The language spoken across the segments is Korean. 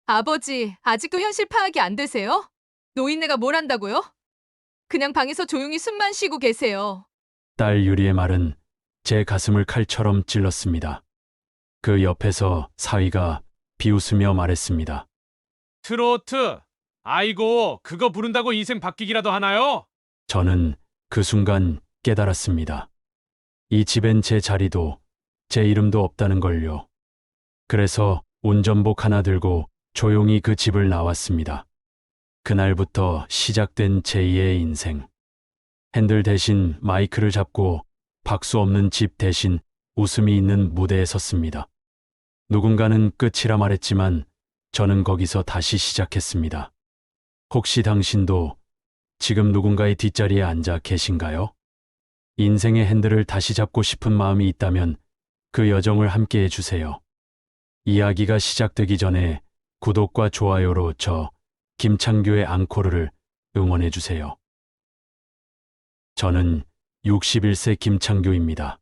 아버지, 아직도 현실 파악이 안 되세요? 노인네가 뭘 한다고요? 그냥 방에서 조용히 숨만 쉬고 계세요. 딸 유리의 말은 제 가슴을 칼처럼 찔렀습니다. 그 옆에서 사위가 비웃으며 말했습니다. 트로트? 아이고, 그거 부른다고 인생 바뀌기라도 하나요? 저는 그 순간 깨달았습니다. 이 집엔 제 자리도 제 이름도 없다는 걸요. 그래서 운전복 하나 들고 조용히 그 집을 나왔습니다. 그날부터 시작된 제2의 인생. 핸들 대신 마이크를 잡고 박수 없는 집 대신 웃음이 있는 무대에 섰습니다. 누군가는 끝이라 말했지만 저는 거기서 다시 시작했습니다. 혹시 당신도 지금 누군가의 뒷자리에 앉아 계신가요? 인생의 핸들을 다시 잡고 싶은 마음이 있다면 그 여정을 함께 해주세요. 이야기가 시작되기 전에 구독과 좋아요로 저 김창규의 앙코르를 응원해주세요. 저는 61세 김창규입니다.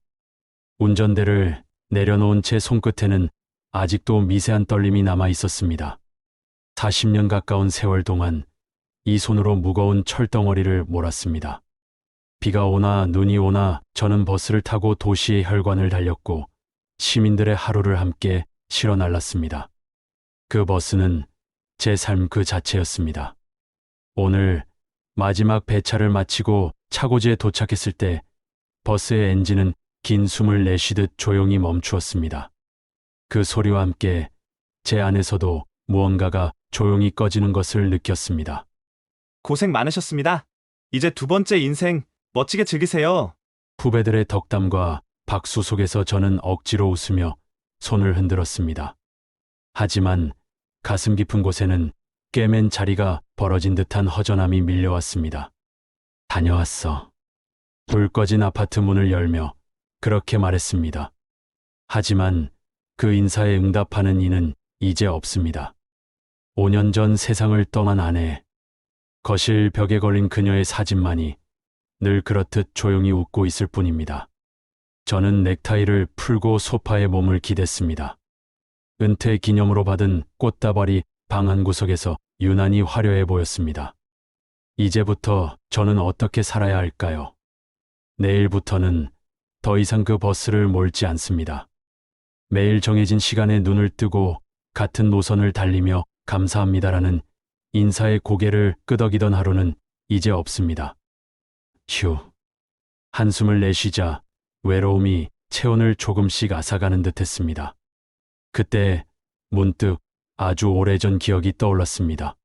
운전대를 내려놓은 제 손끝에는 아직도 미세한 떨림이 남아 있었습니다. 40년 가까운 세월 동안 이 손으로 무거운 철덩어리를 몰았습니다. 비가 오나 눈이 오나 저는 버스를 타고 도시의 혈관을 달렸고 시민들의 하루를 함께 실어 날랐습니다. 그 버스는 제 삶 그 자체였습니다. 오늘 마지막 배차를 마치고 차고지에 도착했을 때 버스의 엔진은 긴 숨을 내쉬듯 조용히 멈추었습니다. 그 소리와 함께 제 안에서도 무언가가 조용히 꺼지는 것을 느꼈습니다. 고생 많으셨습니다. 이제 두 번째 인생 멋지게 즐기세요. 후배들의 덕담과 박수 속에서 저는 억지로 웃으며 손을 흔들었습니다. 하지만 가슴 깊은 곳에는 꿰맨 자리가 벌어진 듯한 허전함이 밀려왔습니다. 다녀왔어. 불 꺼진 아파트 문을 열며 그렇게 말했습니다. 하지만 그 인사에 응답하는 이는 이제 없습니다. 5년 전 세상을 떠난 아내, 거실 벽에 걸린 그녀의 사진만이 늘 그렇듯 조용히 웃고 있을 뿐입니다. 저는 넥타이를 풀고 소파에 몸을 기댔습니다. 은퇴 기념으로 받은 꽃다발이 방 한구석에서 유난히 화려해 보였습니다. 이제부터 저는 어떻게 살아야 할까요? 내일부터는 더 이상 그 버스를 몰지 않습니다. 매일 정해진 시간에 눈을 뜨고 같은 노선을 달리며 감사합니다라는 인사의 고개를 끄덕이던 하루는 이제 없습니다. 휴. 한숨을 내쉬자 외로움이 체온을 조금씩 앗아가는 듯 했습니다. 그때 문득 아주 오래전 기억이 떠올랐습니다.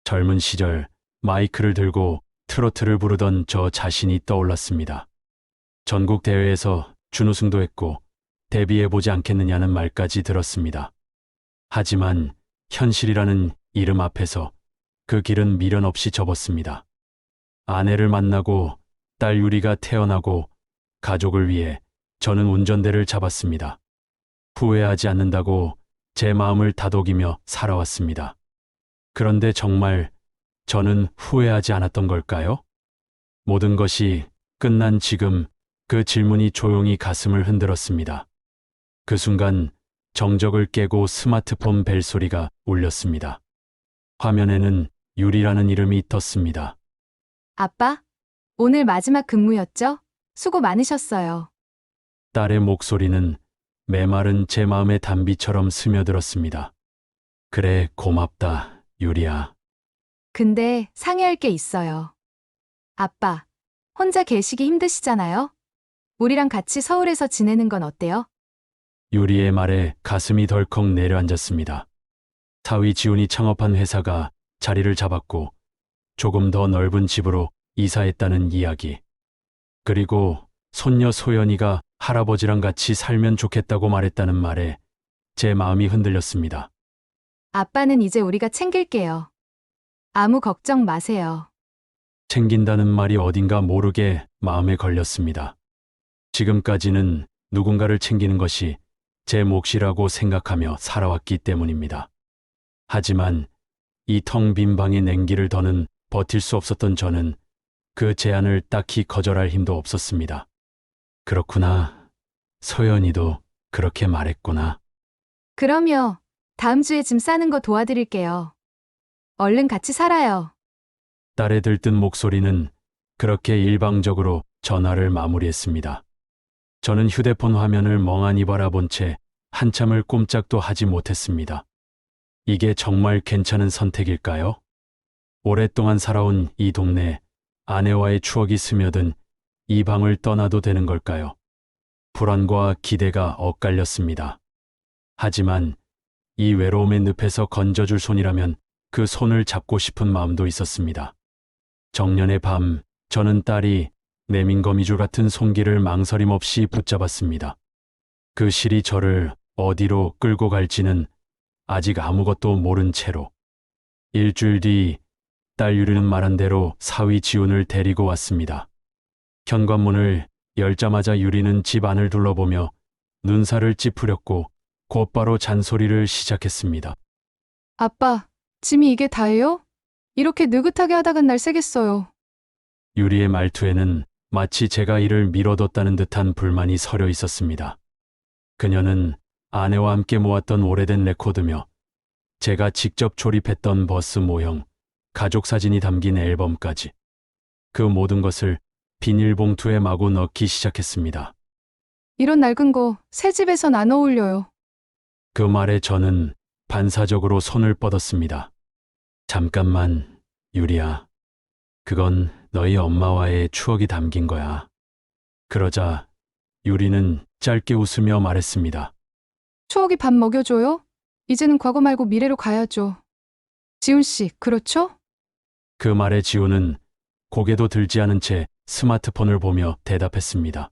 젊은 시절 마이크를 들고 트로트를 부르던 저 자신이 떠올랐습니다. 전국 대회에서 준우승도 했고 데뷔해보지 않겠느냐는 말까지 들었습니다. 하지만 현실이라는 이름 앞에서 그 길은 미련 없이 접었습니다. 아내를 만나고 딸 유리가 태어나고 가족을 위해 저는 운전대를 잡았습니다. 후회하지 않는다고 제 마음을 다독이며 살아왔습니다. 그런데 정말 저는 후회하지 않았던 걸까요? 모든 것이 끝난 지금 그 질문이 조용히 가슴을 흔들었습니다. 그 순간 정적을 깨고 스마트폰 벨소리가 울렸습니다. 화면에는 유리라는 이름이 떴습니다. 아빠, 오늘 마지막 근무였죠? 수고 많으셨어요. 딸의 목소리는 메마른 제 마음의 단비처럼 스며들었습니다. 그래, 고맙다, 유리야. 근데 상의할 게 있어요. 아빠, 혼자 계시기 힘드시잖아요? 우리랑 같이 서울에서 지내는 건 어때요? 유리의 말에 가슴이 덜컥 내려앉았습니다. 사위 지훈이 창업한 회사가 자리를 잡았고 조금 더 넓은 집으로 이사했다는 이야기. 그리고 손녀 소연이가 할아버지랑 같이 살면 좋겠다고 말했다는 말에 제 마음이 흔들렸습니다. 아빠는 이제 우리가 챙길게요. 아무 걱정 마세요. 챙긴다는 말이 어딘가 모르게 마음에 걸렸습니다. 지금까지는 누군가를 챙기는 것이 제 몫이라고 생각하며 살아왔기 때문입니다. 하지만 이 텅 빈 방의 냉기를 더는 버틸 수 없었던 저는 그 제안을 딱히 거절할 힘도 없었습니다. 그렇구나. 소연이도 그렇게 말했구나. 그럼요. 다음 주에 짐 싸는 거 도와드릴게요. 얼른 같이 살아요. 딸의 들뜬 목소리는 그렇게 일방적으로 전화를 마무리했습니다. 저는 휴대폰 화면을 멍하니 바라본 채 한참을 꼼짝도 하지 못했습니다. 이게 정말 괜찮은 선택일까요? 오랫동안 살아온 이 동네, 아내와의 추억이 스며든 이 방을 떠나도 되는 걸까요? 불안과 기대가 엇갈렸습니다. 하지만 이 외로움의 늪에서 건져줄 손이라면 그 손을 잡고 싶은 마음도 있었습니다. 정년의 밤, 저는 딸이 내민 거미줄 같은 손길을 망설임 없이 붙잡았습니다. 그 실이 저를 어디로 끌고 갈지는 아직 아무것도 모른 채로. 일주일 뒤 딸 유리는 말한 대로 사위 지훈을 데리고 왔습니다. 현관문을 열자마자 유리는 집 안을 둘러보며 눈살을 찌푸렸고 곧바로 잔소리를 시작했습니다. 아빠, 짐이 이게 다예요? 이렇게 느긋하게 하다간 날 새겠어요. 유리의 말투에는 마치 제가 이를 미뤄뒀다는 듯한 불만이 서려 있었습니다. 그녀는 아내와 함께 모았던 오래된 레코드며 제가 직접 조립했던 버스 모형, 가족 사진이 담긴 앨범까지 그 모든 것을 비닐봉투에 마구 넣기 시작했습니다. 이런 낡은 거 새 집에선 안 어울려요. 그 말에 저는 반사적으로 손을 뻗었습니다. 잠깐만, 유리야. 그건 너희 엄마와의 추억이 담긴 거야. 그러자 유리는 짧게 웃으며 말했습니다. 추억이 밥 먹여줘요? 이제는 과거 말고 미래로 가야죠. 지훈 씨, 그렇죠? 그 말에 지우는 고개도 들지 않은 채 스마트폰을 보며 대답했습니다.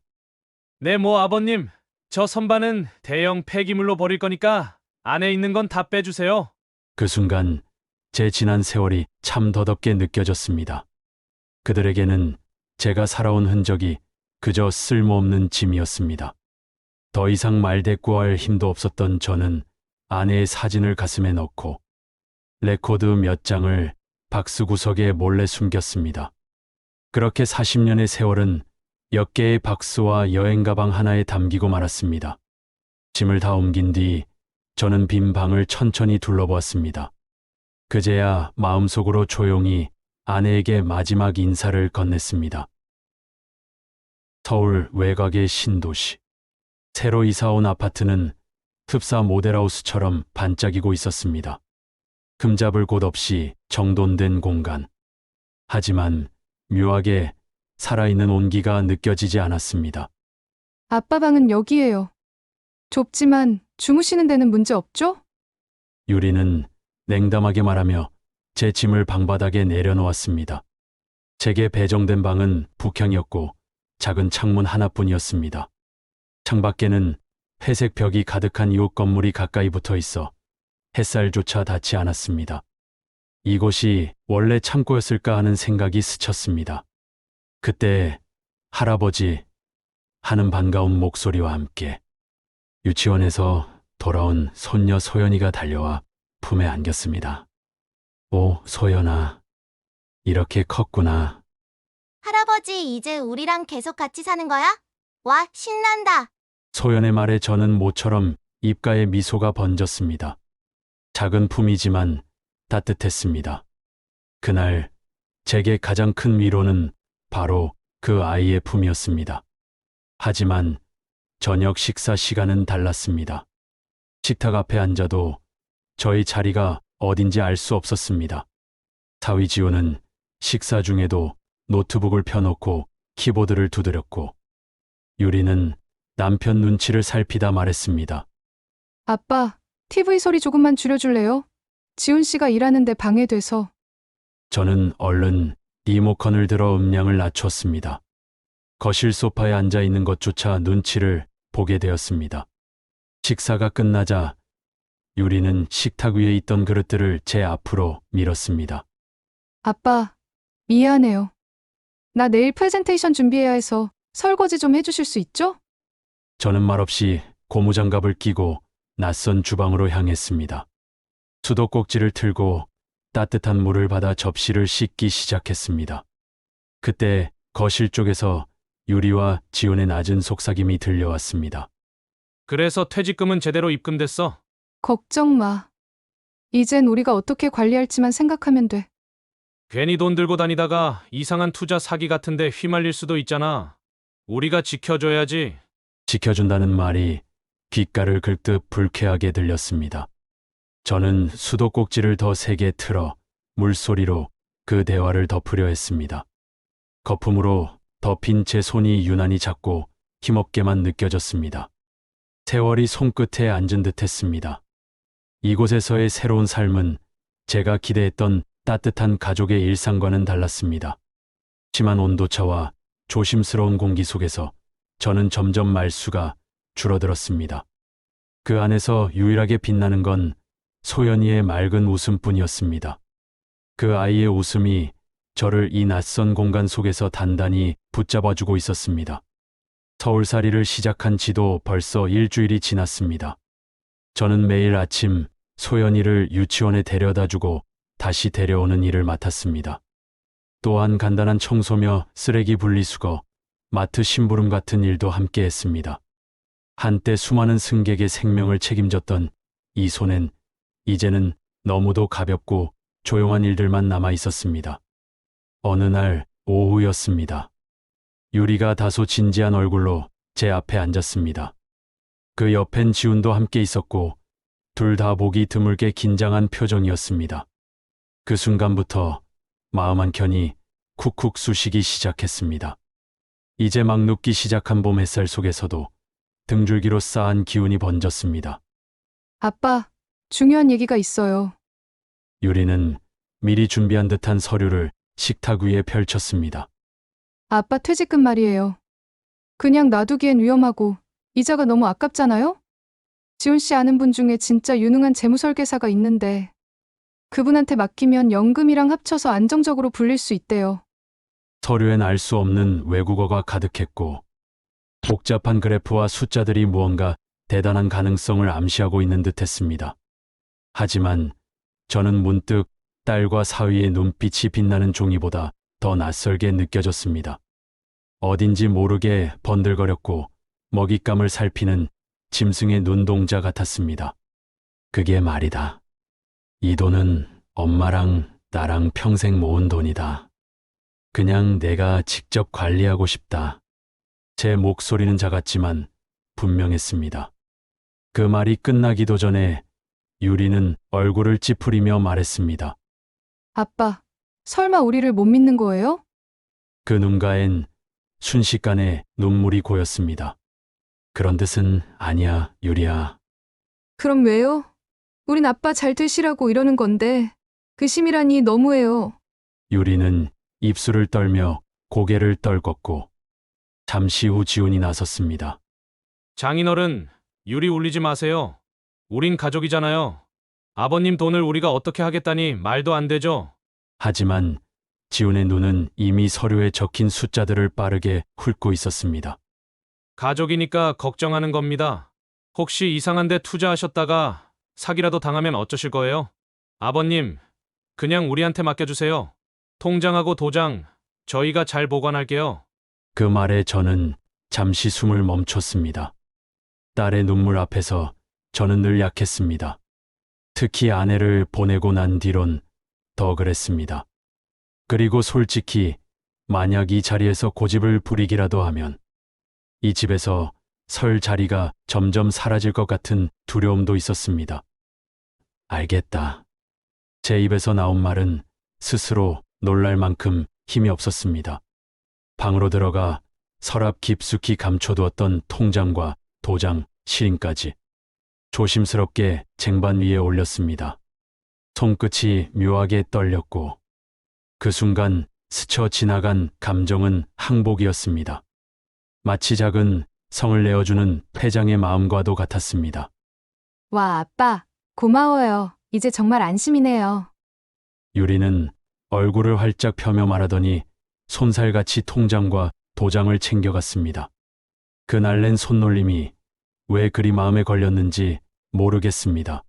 네, 뭐 아버님. 저 선반은 대형 폐기물로 버릴 거니까 안에 있는 건 다 빼주세요. 그 순간 제 지난 세월이 참 더덥게 느껴졌습니다. 그들에게는 제가 살아온 흔적이 그저 쓸모없는 짐이었습니다. 더 이상 말대꾸할 힘도 없었던 저는 아내의 사진을 가슴에 넣고 레코드 몇 장을 박스 구석에 몰래 숨겼습니다. 그렇게 40년의 세월은 몇 개의 박스와 여행 가방 하나에 담기고 말았습니다. 짐을 다 옮긴 뒤 저는 빈 방을 천천히 둘러보았습니다. 그제야 마음속으로 조용히 아내에게 마지막 인사를 건넸습니다. 서울 외곽의 신도시. 새로 이사온 아파트는 흡사 모델하우스처럼 반짝이고 있었습니다. 흠잡을 곳 없이 정돈된 공간. 하지만 묘하게 살아있는 온기가 느껴지지 않았습니다. 아빠 방은 여기예요. 좁지만 주무시는 데는 문제 없죠? 유리는 냉담하게 말하며 제 짐을 방바닥에 내려놓았습니다. 제게 배정된 방은 북향이었고 작은 창문 하나뿐이었습니다. 창밖에는 회색 벽이 가득한 이웃 건물이 가까이 붙어 있어 햇살조차 닿지 않았습니다. 이곳이 원래 창고였을까 하는 생각이 스쳤습니다. 그때 할아버지 하는 반가운 목소리와 함께 유치원에서 돌아온 손녀 소연이가 달려와 품에 안겼습니다. 오, 소연아. 이렇게 컸구나. 할아버지, 이제 우리랑 계속 같이 사는 거야? 와, 신난다. 소연의 말에 저는 모처럼 입가에 미소가 번졌습니다. 작은 품이지만 따뜻했습니다. 그날 제게 가장 큰 위로는 바로 그 아이의 품이었습니다. 하지만 저녁 식사 시간은 달랐습니다. 식탁 앞에 앉아도 저희 자리가 어딘지 알 수 없었습니다. 사위 지호는 식사 중에도 노트북을 펴놓고 키보드를 두드렸고 유리는 남편 눈치를 살피다 말했습니다. 아빠, TV 소리 조금만 줄여줄래요? 지훈 씨가 일하는데 방해돼서. 저는 얼른 리모컨을 들어 음량을 낮췄습니다. 거실 소파에 앉아 있는 것조차 눈치를 보게 되었습니다. 식사가 끝나자 유리는 식탁 위에 있던 그릇들을 제 앞으로 밀었습니다. 아빠, 미안해요. 나 내일 프레젠테이션 준비해야 해서 설거지 좀 해주실 수 있죠? 저는 말없이 고무장갑을 끼고 낯선 주방으로 향했습니다. 수도꼭지를 틀고 따뜻한 물을 받아 접시를 씻기 시작했습니다. 그때 거실 쪽에서 유리와 지훈의 낮은 속삭임이 들려왔습니다. 그래서 퇴직금은 제대로 입금됐어? 걱정 마. 이젠 우리가 어떻게 관리할지만 생각하면 돼. 괜히 돈 들고 다니다가 이상한 투자 사기 같은데 휘말릴 수도 있잖아. 우리가 지켜줘야지. 지켜준다는 말이 귓가를 긁듯 불쾌하게 들렸습니다. 저는 수도꼭지를 더 세게 틀어 물소리로 그 대화를 덮으려 했습니다. 거품으로 덮인 제 손이 유난히 작고 힘없게만 느껴졌습니다. 세월이 손끝에 앉은 듯 했습니다. 이곳에서의 새로운 삶은 제가 기대했던 따뜻한 가족의 일상과는 달랐습니다. 심한 온도차와 조심스러운 공기 속에서 저는 점점 말수가 줄어들었습니다. 그 안에서 유일하게 빛나는 건 소연이의 맑은 웃음뿐이었습니다. 그 아이의 웃음이 저를 이 낯선 공간 속에서 단단히 붙잡아주고 있었습니다. 서울살이를 시작한 지도 벌써 일주일이 지났습니다. 저는 매일 아침 소연이를 유치원에 데려다주고 다시 데려오는 일을 맡았습니다. 또한 간단한 청소며 쓰레기 분리수거, 마트 심부름 같은 일도 함께 했습니다. 한때 수많은 승객의 생명을 책임졌던 이 손엔 이제는 너무도 가볍고 조용한 일들만 남아 있었습니다. 어느 날 오후였습니다. 유리가 다소 진지한 얼굴로 제 앞에 앉았습니다. 그 옆엔 지훈도 함께 있었고 둘 다 보기 드물게 긴장한 표정이었습니다. 그 순간부터 마음 한켠이 쿡쿡 쑤시기 시작했습니다. 이제 막 눕기 시작한 봄 햇살 속에서도 등줄기로 쌓은 기운이 번졌습니다. 아빠, 중요한 얘기가 있어요. 유리는 미리 준비한 듯한 서류를 식탁 위에 펼쳤습니다. 아빠 퇴직금 말이에요. 그냥 놔두기엔 위험하고 이자가 너무 아깝잖아요? 지훈 씨 아는 분 중에 진짜 유능한 재무설계사가 있는데 그분한테 맡기면 연금이랑 합쳐서 안정적으로 불릴 수 있대요. 서류엔 알 수 없는 외국어가 가득했고 복잡한 그래프와 숫자들이 무언가 대단한 가능성을 암시하고 있는 듯했습니다. 하지만 저는 문득 딸과 사위의 눈빛이 빛나는 종이보다 더 낯설게 느껴졌습니다. 어딘지 모르게 번들거렸고 먹잇감을 살피는 짐승의 눈동자 같았습니다. 그게 말이다. 이 돈은 엄마랑 나랑 평생 모은 돈이다. 그냥 내가 직접 관리하고 싶다. 제 목소리는 작았지만 분명했습니다. 그 말이 끝나기도 전에 유리는 얼굴을 찌푸리며 말했습니다. 아빠, 설마 우리를 못 믿는 거예요? 그 눈가엔 순식간에 눈물이 고였습니다. 그런 뜻은 아니야, 유리야. 그럼 왜요? 우린 아빠 잘 되시라고 이러는 건데 그 심이라니 너무해요. 유리는 입술을 떨며 고개를 떨궜고 잠시 후 지훈이 나섰습니다. 장인어른, 유리 울리지 마세요. 우린 가족이잖아요. 아버님 돈을 우리가 어떻게 하겠다니 말도 안 되죠. 하지만 지훈의 눈은 이미 서류에 적힌 숫자들을 빠르게 훑고 있었습니다. 가족이니까 걱정하는 겁니다. 혹시 이상한 데 투자하셨다가 사기라도 당하면 어쩌실 거예요? 아버님, 그냥 우리한테 맡겨주세요. 통장하고 도장, 저희가 잘 보관할게요. 그 말에 저는 잠시 숨을 멈췄습니다. 딸의 눈물 앞에서 저는 늘 약했습니다. 특히 아내를 보내고 난 뒤론 더 그랬습니다. 그리고 솔직히 만약 이 자리에서 고집을 부리기라도 하면 이 집에서 설 자리가 점점 사라질 것 같은 두려움도 있었습니다. 알겠다. 제 입에서 나온 말은 스스로 놀랄 만큼 힘이 없었습니다. 방으로 들어가 서랍 깊숙이 감춰두었던 통장과 도장, 시인까지 조심스럽게 쟁반 위에 올렸습니다. 손끝이 묘하게 떨렸고 그 순간 스쳐 지나간 감정은 항복이었습니다. 마치 작은 성을 내어주는 회장의 마음과도 같았습니다. 와, 아빠, 고마워요. 이제 정말 안심이네요. 유리는 얼굴을 활짝 펴며 말하더니 손살같이 통장과 도장을 챙겨갔습니다. 그 날랜 손놀림이 왜 그리 마음에 걸렸는지 모르겠습니다.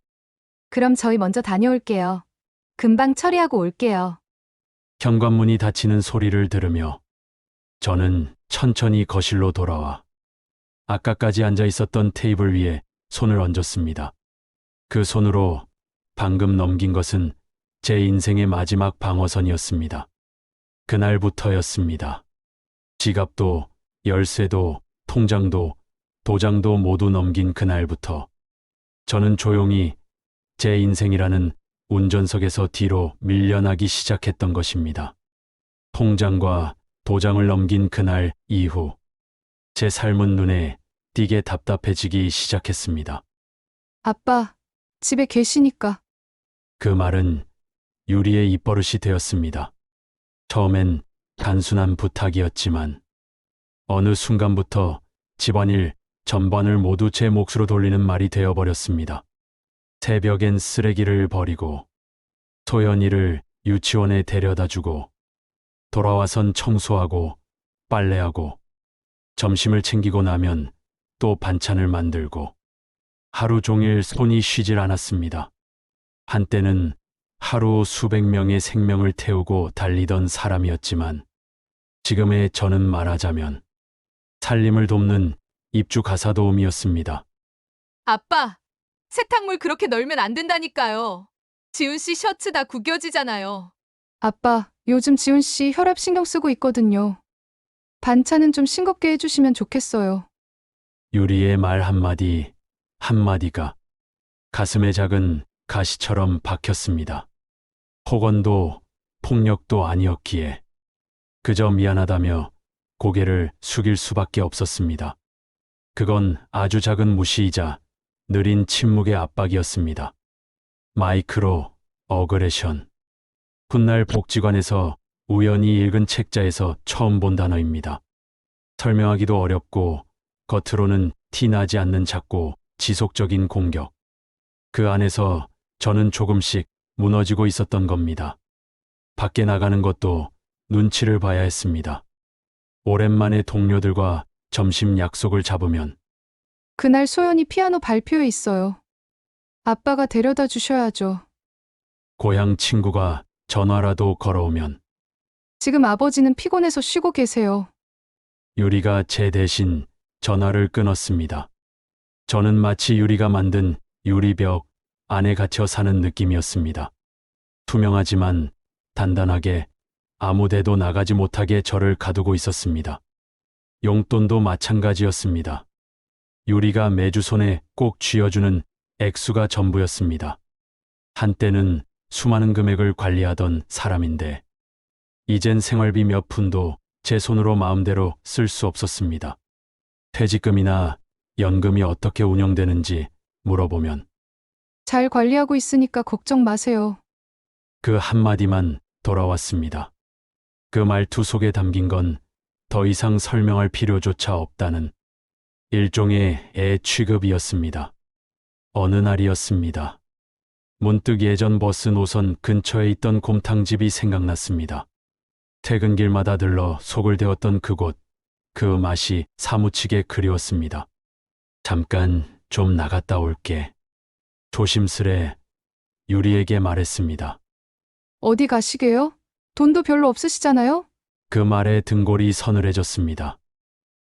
그럼 저희 먼저 다녀올게요. 금방 처리하고 올게요. 현관문이 닫히는 소리를 들으며 저는 천천히 거실로 돌아와 아까까지 앉아 있었던 테이블 위에 손을 얹었습니다. 그 손으로 방금 넘긴 것은 제 인생의 마지막 방어선이었습니다. 그날부터였습니다. 지갑도, 열쇠도, 통장도, 도장도 모두 넘긴 그날부터 저는 조용히 제 인생이라는 운전석에서 뒤로 밀려나기 시작했던 것입니다. 통장과 도장을 넘긴 그날 이후 제 삶은 눈에 띄게 답답해지기 시작했습니다. 아빠, 집에 계시니까. 그 말은 유리의 입버릇이 되었습니다. 처음엔 단순한 부탁이었지만 어느 순간부터 집안일 전반을 모두 제 몫으로 돌리는 말이 되어버렸습니다. 새벽엔 쓰레기를 버리고 소연이를 유치원에 데려다주고 돌아와선 청소하고 빨래하고 점심을 챙기고 나면 또 반찬을 만들고 하루 종일 손이 쉬질 않았습니다. 한때는 하루 수백 명의 생명을 태우고 달리던 사람이었지만 지금의 저는 말하자면 살림을 돕는 입주 가사도우미였습니다. 아빠, 세탁물 그렇게 널면 안 된다니까요. 지훈 씨 셔츠 다 구겨지잖아요. 아빠, 요즘 지훈 씨 혈압 신경 쓰고 있거든요. 반찬은 좀 싱겁게 해주시면 좋겠어요. 유리의 말 한마디 한마디가 가슴에 작은 가시처럼 박혔습니다. 폭언도 폭력도 아니었기에 그저 미안하다며 고개를 숙일 수밖에 없었습니다. 그건 아주 작은 무시이자 느린 침묵의 압박이었습니다. 마이크로 어그레션. 훗날 복지관에서 우연히 읽은 책자에서 처음 본 단어입니다. 설명하기도 어렵고 겉으로는 티나지 않는 작고 지속적인 공격. 그 안에서 저는 조금씩 무너지고 있었던 겁니다. 밖에 나가는 것도 눈치를 봐야 했습니다. 오랜만에 동료들과 점심 약속을 잡으면 그날 소연이 피아노 발표회 있어요. 아빠가 데려다 주셔야죠. 고향 친구가 전화라도 걸어오면 지금 아버지는 피곤해서 쉬고 계세요. 유리가 제 대신 전화를 끊었습니다. 저는 마치 유리가 만든 유리벽 안에 갇혀 사는 느낌이었습니다. 투명하지만 단단하게 아무데도 나가지 못하게 저를 가두고 있었습니다. 용돈도 마찬가지였습니다. 유리가 매주 손에 꼭 쥐어주는 액수가 전부였습니다. 한때는 수많은 금액을 관리하던 사람인데 이젠 생활비 몇 푼도 제 손으로 마음대로 쓸 수 없었습니다. 퇴직금이나 연금이 어떻게 운영되는지 물어보면 잘 관리하고 있으니까 걱정 마세요. 그 한마디만 돌아왔습니다. 그 말투 속에 담긴 건 더 이상 설명할 필요조차 없다는 일종의 애 취급이었습니다. 어느 날이었습니다. 문득 예전 버스 노선 근처에 있던 곰탕집이 생각났습니다. 퇴근길마다 들러 속을 데웠던 그곳, 그 맛이 사무치게 그리웠습니다. 잠깐 좀 나갔다 올게. 조심스레 유리에게 말했습니다. 어디 가시게요? 돈도 별로 없으시잖아요? 그 말에 등골이 서늘해졌습니다.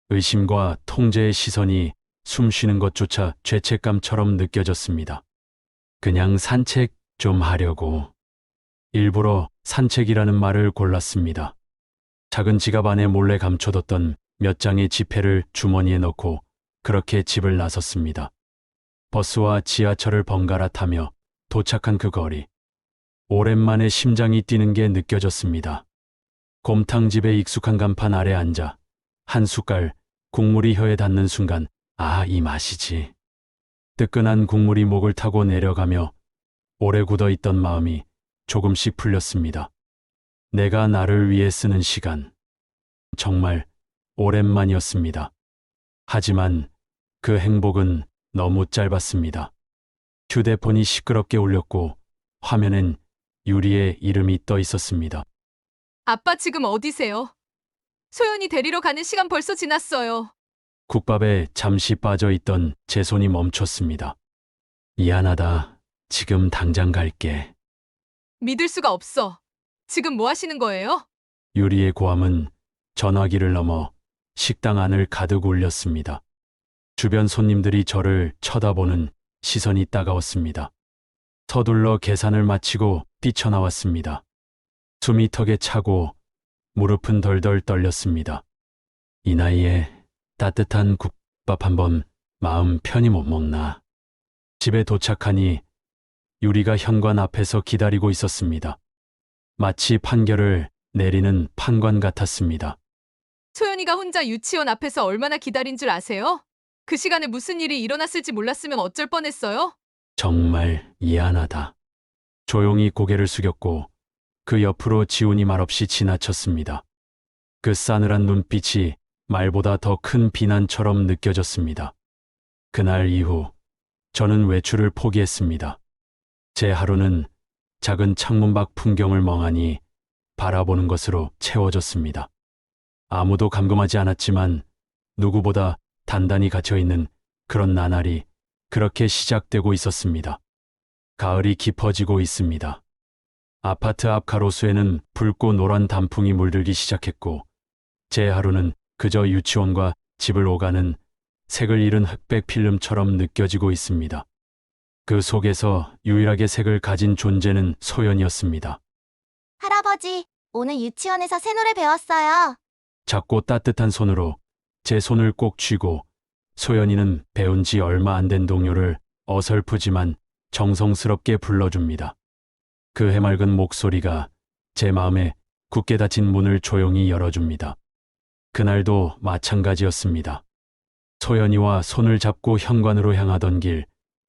의심과 통제의 시선이 숨 쉬는 것조차 죄책감처럼 느껴졌습니다. 그냥 산책 좀 하려고. 일부러 산책이라는 말을 골랐습니다. 작은 지갑 안에 몰래 감춰뒀던 몇 장의 지폐를 주머니에 넣고 그렇게 집을 나섰습니다. 버스와 지하철을 번갈아 타며 도착한 그 거리. 오랜만에 심장이 뛰는 게 느껴졌습니다. 곰탕집의 익숙한 간판 아래 앉아 한 숟갈 국물이 혀에 닿는 순간 아, 이 맛이지. 뜨끈한 국물이 목을 타고 내려가며 오래 굳어있던 마음이 조금씩 풀렸습니다. 내가 나를 위해 쓰는 시간. 정말 오랜만이었습니다. 하지만 그 행복은 너무 짧았습니다. 휴대폰이 시끄럽게 울렸고 화면엔 유리의 이름이 떠 있었습니다. 아빠 지금 어디세요? 소연이 데리러 가는 시간 벌써 지났어요. 국밥에 잠시 빠져 있던 제 손이 멈췄습니다. 미안하다. 지금 당장 갈게. 믿을 수가 없어. 지금 뭐 하시는 거예요? 유리의 고함은 전화기를 넘어 식당 안을 가득 울렸습니다. 주변 손님들이 저를 쳐다보는 시선이 따가웠습니다. 서둘러 계산을 마치고 뛰쳐나왔습니다. 숨이 턱에 차고 무릎은 덜덜 떨렸습니다. 이 나이에 따뜻한 국밥 한 번 마음 편히 못 먹나. 집에 도착하니 유리가 현관 앞에서 기다리고 있었습니다. 마치 판결을 내리는 판관 같았습니다. 소연이가 혼자 유치원 앞에서 얼마나 기다린 줄 아세요? 그 시간에 무슨 일이 일어났을지 몰랐으면 어쩔 뻔했어요? 정말 미안하다. 조용히 고개를 숙였고 그 옆으로 지훈이 말없이 지나쳤습니다. 그 싸늘한 눈빛이 말보다 더 큰 비난처럼 느껴졌습니다. 그날 이후 저는 외출을 포기했습니다. 제 하루는 작은 창문 밖 풍경을 멍하니 바라보는 것으로 채워졌습니다. 아무도 감금하지 않았지만 누구보다 단단히 갇혀있는 그런 나날이 그렇게 시작되고 있었습니다. 가을이 깊어지고 있습니다. 아파트 앞 가로수에는 붉고 노란 단풍이 물들기 시작했고 제 하루는 그저 유치원과 집을 오가는 색을 잃은 흑백 필름처럼 느껴지고 있습니다. 그 속에서 유일하게 색을 가진 존재는 소연이었습니다. 할아버지, 오늘 유치원에서 새 노래 배웠어요. 작고 따뜻한 손으로 제 손을 꼭 쥐고 소연이는 배운 지 얼마 안 된 동요를 어설프지만 정성스럽게 불러줍니다. 그 해맑은 목소리가 제 마음에 굳게 닫힌 문을 조용히 열어줍니다. 그날도 마찬가지였습니다. 소연이와 손을 잡고 현관으로 향하던 길,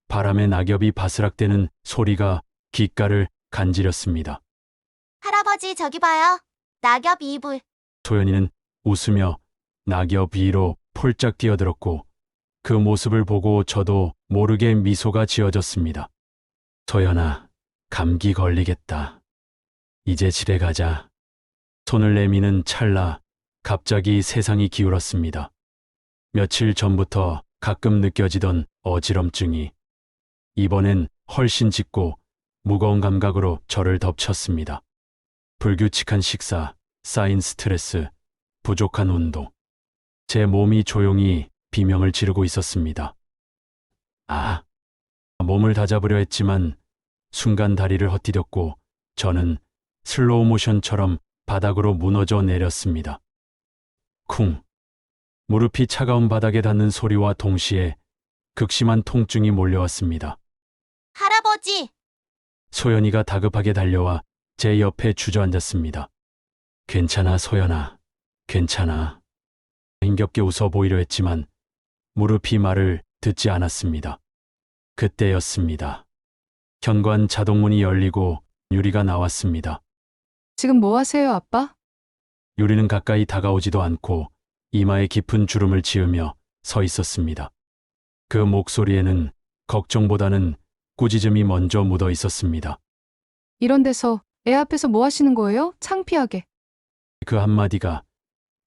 바람에 낙엽이 바스락대는 소리가 귓가를 간지렸습니다. 할아버지, 저기 봐요. 낙엽 이불. 소연이는 웃으며 낙엽 위로 폴짝 뛰어들었고 그 모습을 보고 저도 모르게 미소가 지어졌습니다. 소연아, 감기 걸리겠다. 이제 집에 가자. 손을 내미는 찰나 갑자기 세상이 기울었습니다. 며칠 전부터 가끔 느껴지던 어지럼증이 이번엔 훨씬 짙고 무거운 감각으로 저를 덮쳤습니다. 불규칙한 식사, 쌓인 스트레스, 부족한 운동. 제 몸이 조용히 비명을 지르고 있었습니다. 몸을 다잡으려 했지만 순간 다리를 헛디뎠고 저는 슬로우 모션처럼 바닥으로 무너져 내렸습니다. 쿵! 무릎이 차가운 바닥에 닿는 소리와 동시에 극심한 통증이 몰려왔습니다. 할아버지, 소연이가 다급하게 달려와 제 옆에 주저앉았습니다. 괜찮아, 소연아. 괜찮아. 힘겹게 웃어 보이려 했지만 무릎이 말을 듣지 않았습니다. 그때였습니다. 현관 자동문이 열리고 유리가 나왔습니다. 지금 뭐 하세요, 아빠? 유리는 가까이 다가오지도 않고 이마에 깊은 주름을 지으며 서 있었습니다. 그 목소리에는 걱정보다는 꾸짖음이 먼저 묻어 있었습니다. 이런 데서 애 앞에서 뭐 하시는 거예요? 창피하게. 그 한마디가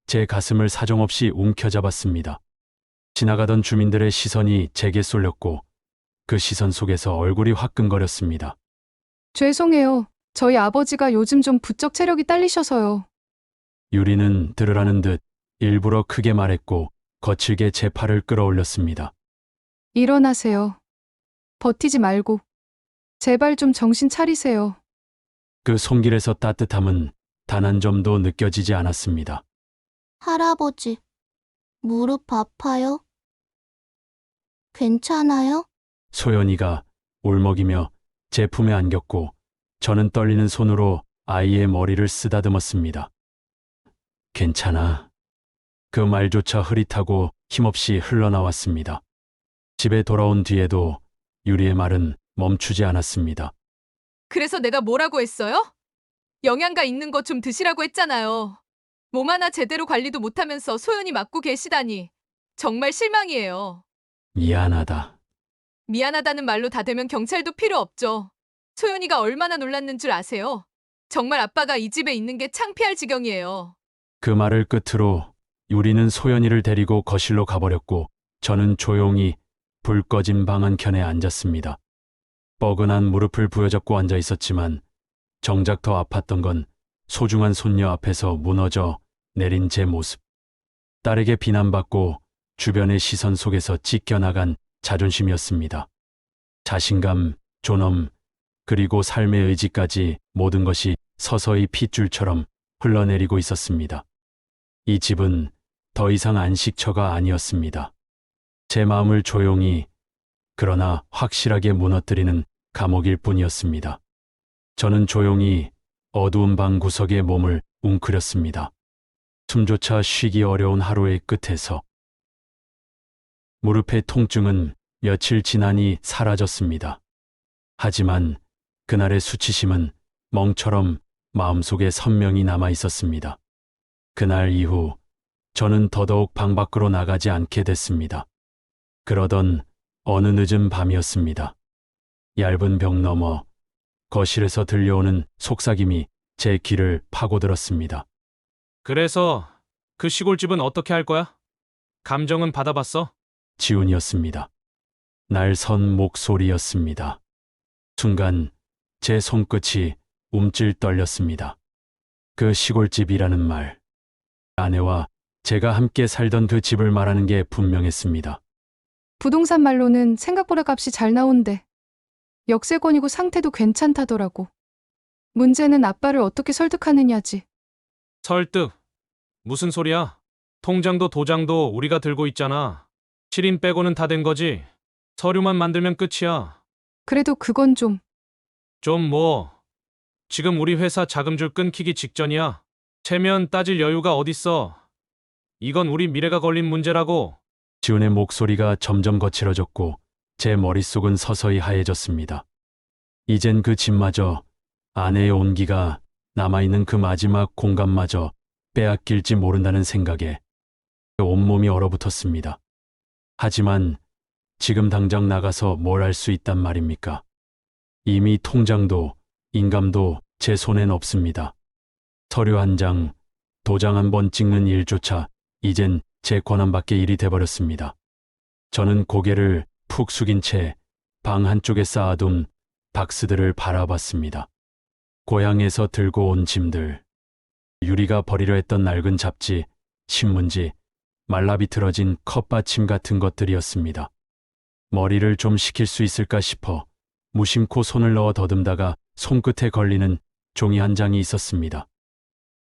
제 가슴을 사정없이 움켜잡았습니다. 지나가던 주민들의 시선이 제게 쏠렸고 그 시선 속에서 얼굴이 화끈거렸습니다. 죄송해요. 저희 아버지가 요즘 좀 부쩍 체력이 딸리셔서요. 유리는 들으라는 듯 일부러 크게 말했고 거칠게 제 팔을 끌어올렸습니다. 일어나세요. 버티지 말고. 제발 좀 정신 차리세요. 그 손길에서 따뜻함은 단 한 점도 느껴지지 않았습니다. 할아버지, 무릎 아파요? 괜찮아요? 소연이가 울먹이며 제 품에 안겼고 저는 떨리는 손으로 아이의 머리를 쓰다듬었습니다. 괜찮아. 그 말조차 흐릿하고 힘없이 흘러나왔습니다. 집에 돌아온 뒤에도 유리의 말은 멈추지 않았습니다. 그래서 내가 뭐라고 했어요? 영양가 있는 거 좀 드시라고 했잖아요. 몸 하나 제대로 관리도 못하면서 소연이 맡고 계시다니. 정말 실망이에요. 미안하다. 미안하다는 말로 다 되면 경찰도 필요 없죠. 소연이가 얼마나 놀랐는 줄 아세요? 정말 아빠가 이 집에 있는 게 창피할 지경이에요. 그 말을 끝으로 유리는 소연이를 데리고 거실로 가버렸고 저는 조용히 불 꺼진 방 한켠에 앉았습니다. 뻐근한 무릎을 부여잡고 앉아 있었지만 정작 더 아팠던 건 소중한 손녀 앞에서 무너져 내린 제 모습. 딸에게 비난받고 주변의 시선 속에서 찢겨나간 자존심이었습니다. 자신감, 존엄, 그리고 삶의 의지까지 모든 것이 서서히 핏줄처럼 흘러내리고 있었습니다. 이 집은 더 이상 안식처가 아니었습니다. 제 마음을 조용히 그러나 확실하게 무너뜨리는 감옥일 뿐이었습니다. 저는 조용히 어두운 방 구석에 몸을 웅크렸습니다. 숨조차 쉬기 어려운 하루의 끝에서 무릎의 통증은 며칠 지나니 사라졌습니다. 하지만 그날의 수치심은 멍처럼 마음속에 선명히 남아 있었습니다. 그날 이후 저는 더더욱 방 밖으로 나가지 않게 됐습니다. 그러던 어느 늦은 밤이었습니다. 얇은 벽 너머 거실에서 들려오는 속삭임이 제 귀를 파고들었습니다. 그래서 그 시골집은 어떻게 할 거야? 감정은 받아봤어? 지훈이었습니다. 날 선 목소리였습니다. 순간 제 손끝이 움찔 떨렸습니다. 그 시골집이라는 말, 아내와 제가 함께 살던 그 집을 말하는 게 분명했습니다. 부동산 말로는 생각보다 값이 잘 나온대. 역세권이고 상태도 괜찮다더라고. 문제는 아빠를 어떻게 설득하느냐지. 설득. 무슨 소리야? 통장도 도장도 우리가 들고 있잖아. 실인 빼고는 다 된 거지. 서류만 만들면 끝이야. 그래도 그건 좀. 좀 뭐. 지금 우리 회사 자금줄 끊기기 직전이야. 체면 따질 여유가 어딨어. 이건 우리 미래가 걸린 문제라고. 지훈의 목소리가 점점 거칠어졌고 제 머릿속은 서서히 하얘졌습니다. 이젠 그 집마저, 아내의 온기가 남아있는 그 마지막 공간마저 빼앗길지 모른다는 생각에 온몸이 얼어붙었습니다. 하지만 지금 당장 나가서 뭘 할 수 있단 말입니까? 이미 통장도 인감도 제 손엔 없습니다. 서류 한 장, 도장 한 번 찍는 일조차 이젠 제 권한 밖의 일이 돼버렸습니다. 저는 고개를 푹 숙인 채 방 한쪽에 쌓아둔 박스들을 바라봤습니다. 고향에서 들고 온 짐들, 유리가 버리려 했던 낡은 잡지, 신문지, 말라비틀어진 컵받침 같은 것들이었습니다. 머리를 좀 식힐 수 있을까 싶어 무심코 손을 넣어 더듬다가 손끝에 걸리는 종이 한 장이 있었습니다.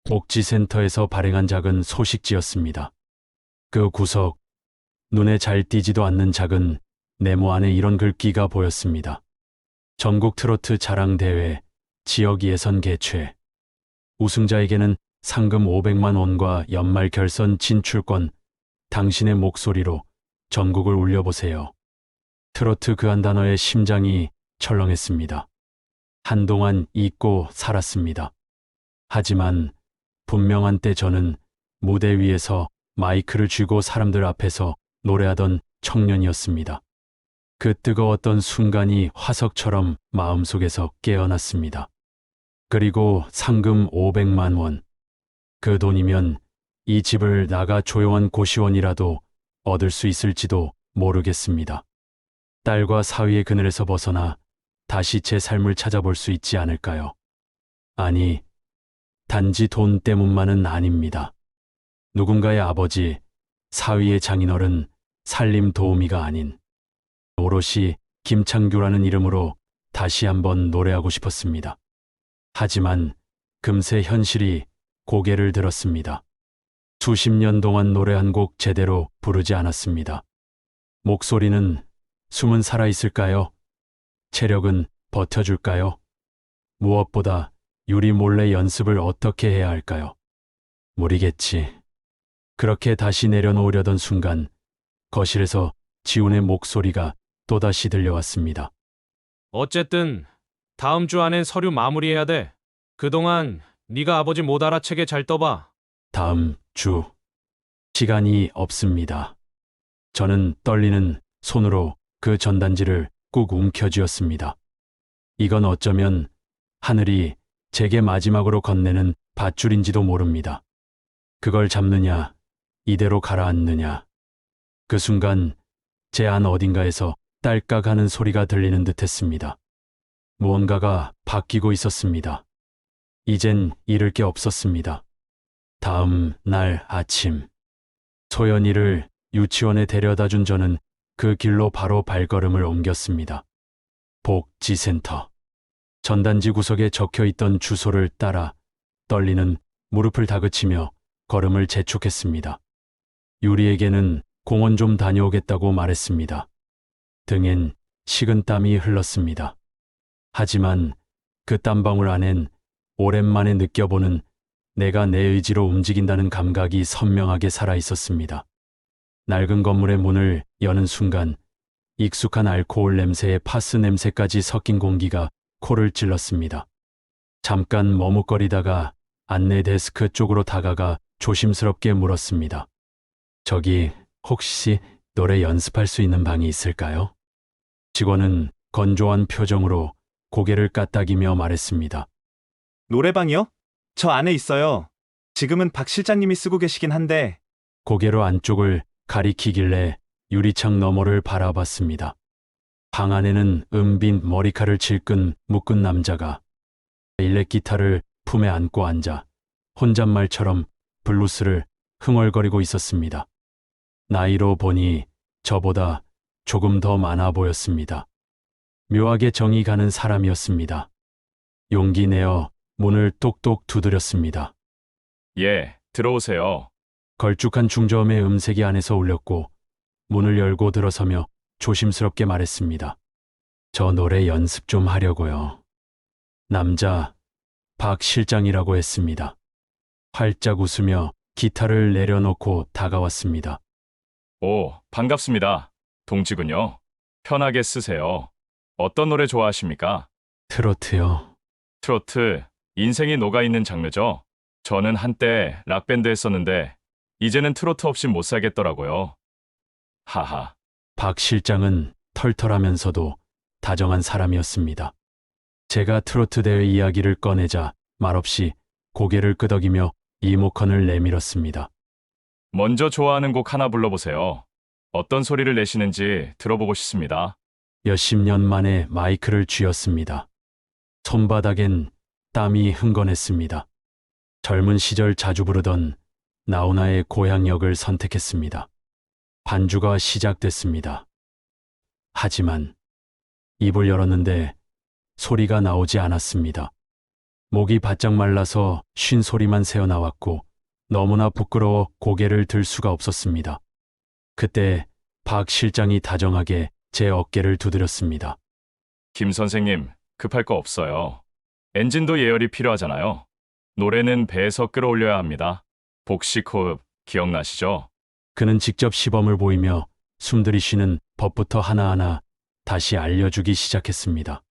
복지센터에서 발행한 작은 소식지였습니다. 그 구석, 눈에 잘 띄지도 않는 작은 네모 안에 이런 글귀가 보였습니다. 전국 트로트 자랑대회, 지역 예선 개최. 우승자에게는 상금 500만 원과 연말 결선 진출권, 당신의 목소리로 전국을 울려보세요. 트로트 그 한 단어에 심장이 철렁했습니다. 한동안 잊고 살았습니다. 하지만 분명한 때 저는 무대 위에서 마이크를 쥐고 사람들 앞에서 노래하던 청년이었습니다. 그 뜨거웠던 순간이 화석처럼 마음속에서 깨어났습니다. 그리고 상금 500만 원. 그 돈이면 이 집을 나가 조용한 고시원이라도 얻을 수 있을지도 모르겠습니다. 딸과 사위의 그늘에서 벗어나 다시 제 삶을 찾아볼 수 있지 않을까요? 아니, 단지 돈 때문만은 아닙니다. 누군가의 아버지, 사위의 장인어른, 살림 도우미가 아닌 오롯이 김창규라는 이름으로 다시 한번 노래하고 싶었습니다. 하지만 금세 현실이 고개를 들었습니다. 수십 년 동안 노래 한 곡 제대로 부르지 않았습니다. 목소리는 숨은 살아있을까요? 체력은 버텨줄까요? 무엇보다 유리 몰래 연습을 어떻게 해야 할까요? 무리겠지. 그렇게 다시 내려놓으려던 순간 거실에서 지훈의 목소리가 또다시 들려왔습니다. 어쨌든 다음 주 안엔 서류 마무리해야 돼. 그동안 네가 아버지 못 알아채게 잘 떠봐. 다음 주. 시간이 없습니다. 저는 떨리는 손으로 그 전단지를 꾹 움켜쥐었습니다. 이건 어쩌면 하늘이 제게 마지막으로 건네는 밧줄인지도 모릅니다. 그걸 잡느냐, 이대로 가라앉느냐. 그 순간 제 안 어딘가에서 딸깍하는 소리가 들리는 듯했습니다. 무언가가 바뀌고 있었습니다. 이젠 잃을 게 없었습니다. 다음 날 아침, 소연이를 유치원에 데려다 준 저는 그 길로 바로 발걸음을 옮겼습니다. 복지센터. 전단지 구석에 적혀 있던 주소를 따라 떨리는 무릎을 다그치며 걸음을 재촉했습니다. 유리에게는 공원 좀 다녀오겠다고 말했습니다. 등엔 식은 땀이 흘렀습니다. 하지만 그 땀방울 안엔 오랜만에 느껴보는 내가 내 의지로 움직인다는 감각이 선명하게 살아 있었습니다. 낡은 건물의 문을 여는 순간 익숙한 알코올 냄새에 파스 냄새까지 섞인 공기가 코를 찔렀습니다. 잠깐 머뭇거리다가 안내 데스크 쪽으로 다가가 조심스럽게 물었습니다. 저기 혹시 노래 연습할 수 있는 방이 있을까요? 직원은 건조한 표정으로 고개를 까딱이며 말했습니다. 노래방이요? 저 안에 있어요. 지금은 박 실장님이 쓰고 계시긴 한데. 고개로 안쪽을 가리키길래 유리창 너머를 바라봤습니다. 방 안에는 은빈 머리칼을 질끈 묶은 남자가 일렉 기타를 품에 안고 앉아 혼잣말처럼 블루스를 흥얼거리고 있었습니다. 나이로 보니 저보다 조금 더 많아 보였습니다. 묘하게 정이 가는 사람이었습니다. 용기 내어 문을 똑똑 두드렸습니다. 예, 들어오세요. 걸쭉한 중저음의 음색이 안에서 울렸고 문을 열고 들어서며 조심스럽게 말했습니다. 저 노래 연습 좀 하려고요. 남자 박 실장이라고 했습니다. 활짝 웃으며 기타를 내려놓고 다가왔습니다. 오, 반갑습니다. 동지군요. 편하게 쓰세요. 어떤 노래 좋아하십니까? 트로트요. 트로트, 인생이 녹아있는 장르죠. 저는 한때 락밴드 했었는데 이제는 트로트 없이 못 살겠더라고요. 하하. 박 실장은 털털하면서도 다정한 사람이었습니다. 제가 트로트 대회 이야기를 꺼내자 말없이 고개를 끄덕이며 이모컨을 내밀었습니다. 먼저 좋아하는 곡 하나 불러보세요. 어떤 소리를 내시는지 들어보고 싶습니다. 몇십 년 만에 마이크를 쥐었습니다. 손바닥엔 땀이 흥건했습니다. 젊은 시절 자주 부르던 나훈아의 고향역을 선택했습니다. 반주가 시작됐습니다. 하지만 입을 열었는데 소리가 나오지 않았습니다. 목이 바짝 말라서 쉰 소리만 새어나왔고 너무나 부끄러워 고개를 들 수가 없었습니다. 그때 박 실장이 다정하게 제 어깨를 두드렸습니다. 김 선생님, 급할 거 없어요. 엔진도 예열이 필요하잖아요. 노래는 배에서 끌어올려야 합니다. 복식 호흡 기억나시죠? 그는 직접 시범을 보이며 숨들이쉬는 법부터 하나하나 다시 알려주기 시작했습니다.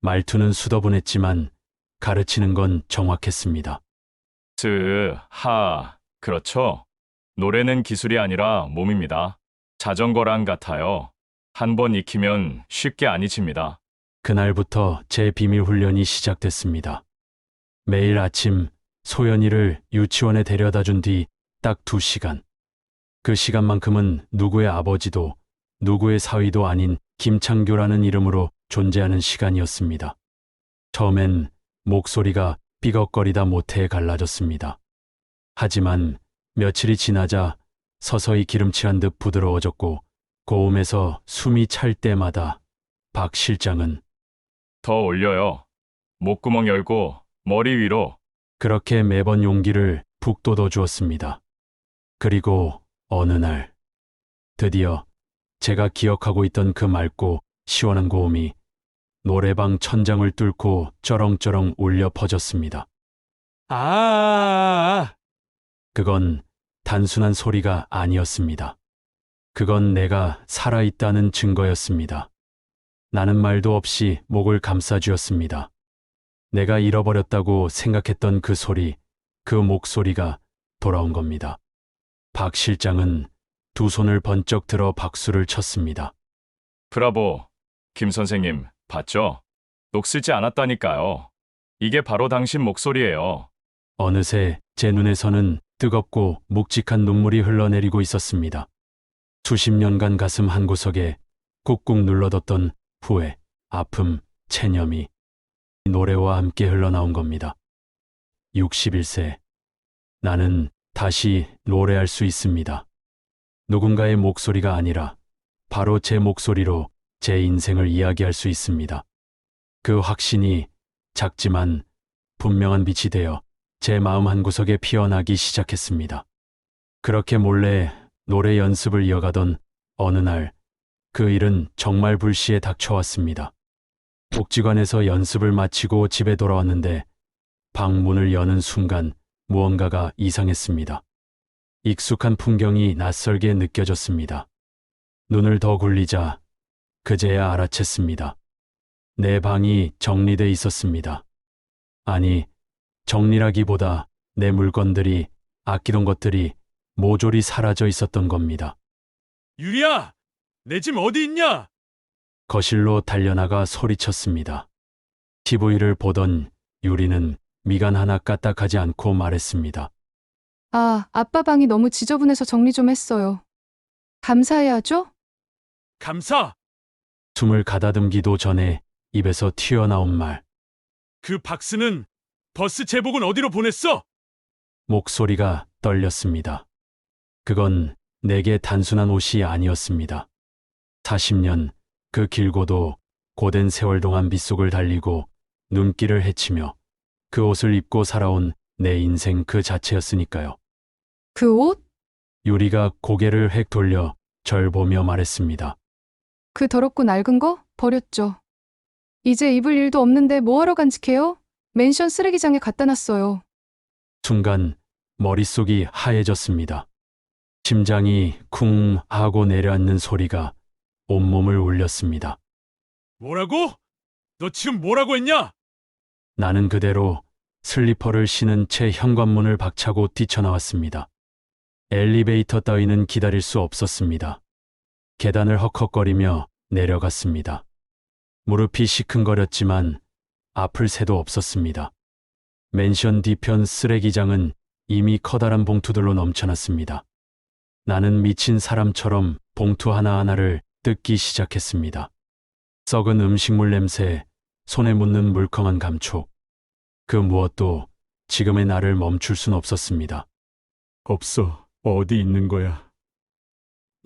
말투는 수더분했지만 가르치는 건 정확했습니다. 그렇죠. 노래는 기술이 아니라 몸입니다. 자전거랑 같아요. 한 번 익히면 쉽게 안 잊힙니다. 그날부터 제 비밀 훈련이 시작됐습니다. 매일 아침 소연이를 유치원에 데려다 준 뒤 딱 2시간. 그 시간만큼은 누구의 아버지도 누구의 사위도 아닌 김창교라는 이름으로 존재하는 시간이었습니다. 처음엔 목소리가 삐걱거리다 못해 갈라졌습니다. 하지만 며칠이 지나자 서서히 기름칠한 듯 부드러워졌고 고음에서 숨이 찰 때마다 박 실장은 더 올려요. 목구멍 열고 머리 위로. 그렇게 매번 용기를 북돋워 주었습니다. 그리고 어느 날 드디어 제가 기억하고 있던 그 맑고 시원한 고음이 노래방 천장을 뚫고 쩌렁쩌렁 울려 퍼졌습니다. 그건 단순한 소리가 아니었습니다. 그건 내가 살아있다는 증거였습니다. 나는 말도 없이 목을 감싸쥐었습니다. 내가 잃어버렸다고 생각했던 그 소리, 그 목소리가 돌아온 겁니다. 박 실장은 두 손을 번쩍 들어 박수를 쳤습니다. 브라보. 김 선생님, 봤죠? 녹슬지 않았다니까요. 이게 바로 당신 목소리예요. 어느새 제 눈에서는 뜨겁고 묵직한 눈물이 흘러내리고 있었습니다. 수십 년간 가슴 한구석에 꾹꾹 눌러뒀던 후회, 아픔, 체념이 노래와 함께 흘러나온 겁니다. 61세. 나는 다시 노래할 수 있습니다. 누군가의 목소리가 아니라 바로 제 목소리로 제 인생을 이야기할 수 있습니다. 그 확신이 작지만 분명한 빛이 되어 제 마음 한구석에 피어나기 시작했습니다. 그렇게 몰래 노래 연습을 이어가던 어느 날 그 일은 정말 불시에 닥쳐왔습니다. 복지관에서 연습을 마치고 집에 돌아왔는데 방 문을 여는 순간 무언가가 이상했습니다. 익숙한 풍경이 낯설게 느껴졌습니다. 눈을 더 굴리자 그제야 알아챘습니다. 내 방이 정리돼 있었습니다. 아니, 정리라기보다 내 물건들이, 아끼던 것들이 모조리 사라져 있었던 겁니다. 유리야! 내 짐 어디 있냐? 거실로 달려나가 소리쳤습니다. TV를 보던 유리는 미간 하나 까딱하지 않고 말했습니다. 아, 아빠 방이 너무 지저분해서 정리 좀 했어요. 감사해야죠? 감사! 숨을 가다듬기도 전에 입에서 튀어나온 말. 그 박스는 버스 제복은 어디로 보냈어? 목소리가 떨렸습니다. 그건 내게 단순한 옷이 아니었습니다. 40년 그 길고도 고된 세월 동안 빗속을 달리고 눈길을 헤치며 그 옷을 입고 살아온 내 인생 그 자체였으니까요. 그 옷? 유리가 고개를 획 돌려 절 보며 말했습니다. 그 더럽고 낡은 거? 버렸죠. 이제 입을 일도 없는데 뭐하러 간직해요? 맨션 쓰레기장에 갖다 놨어요. 순간 머릿속이 하얘졌습니다. 심장이 쿵 하고 내려앉는 소리가 온몸을 울렸습니다. 뭐라고? 너 지금 뭐라고 했냐? 나는 그대로 슬리퍼를 신은 채 현관문을 박차고 뛰쳐나왔습니다. 엘리베이터 따위는 기다릴 수 없었습니다. 계단을 헉헉거리며 내려갔습니다. 무릎이 시큰거렸지만 아플 새도 없었습니다. 맨션 뒤편 쓰레기장은 이미 커다란 봉투들로 넘쳐났습니다. 나는 미친 사람처럼 봉투 하나하나를 뜯기 시작했습니다. 썩은 음식물 냄새, 손에 묻는 물컹한 감촉. 그 무엇도 지금의 나를 멈출 순 없었습니다. 없어. 어디 있는 거야?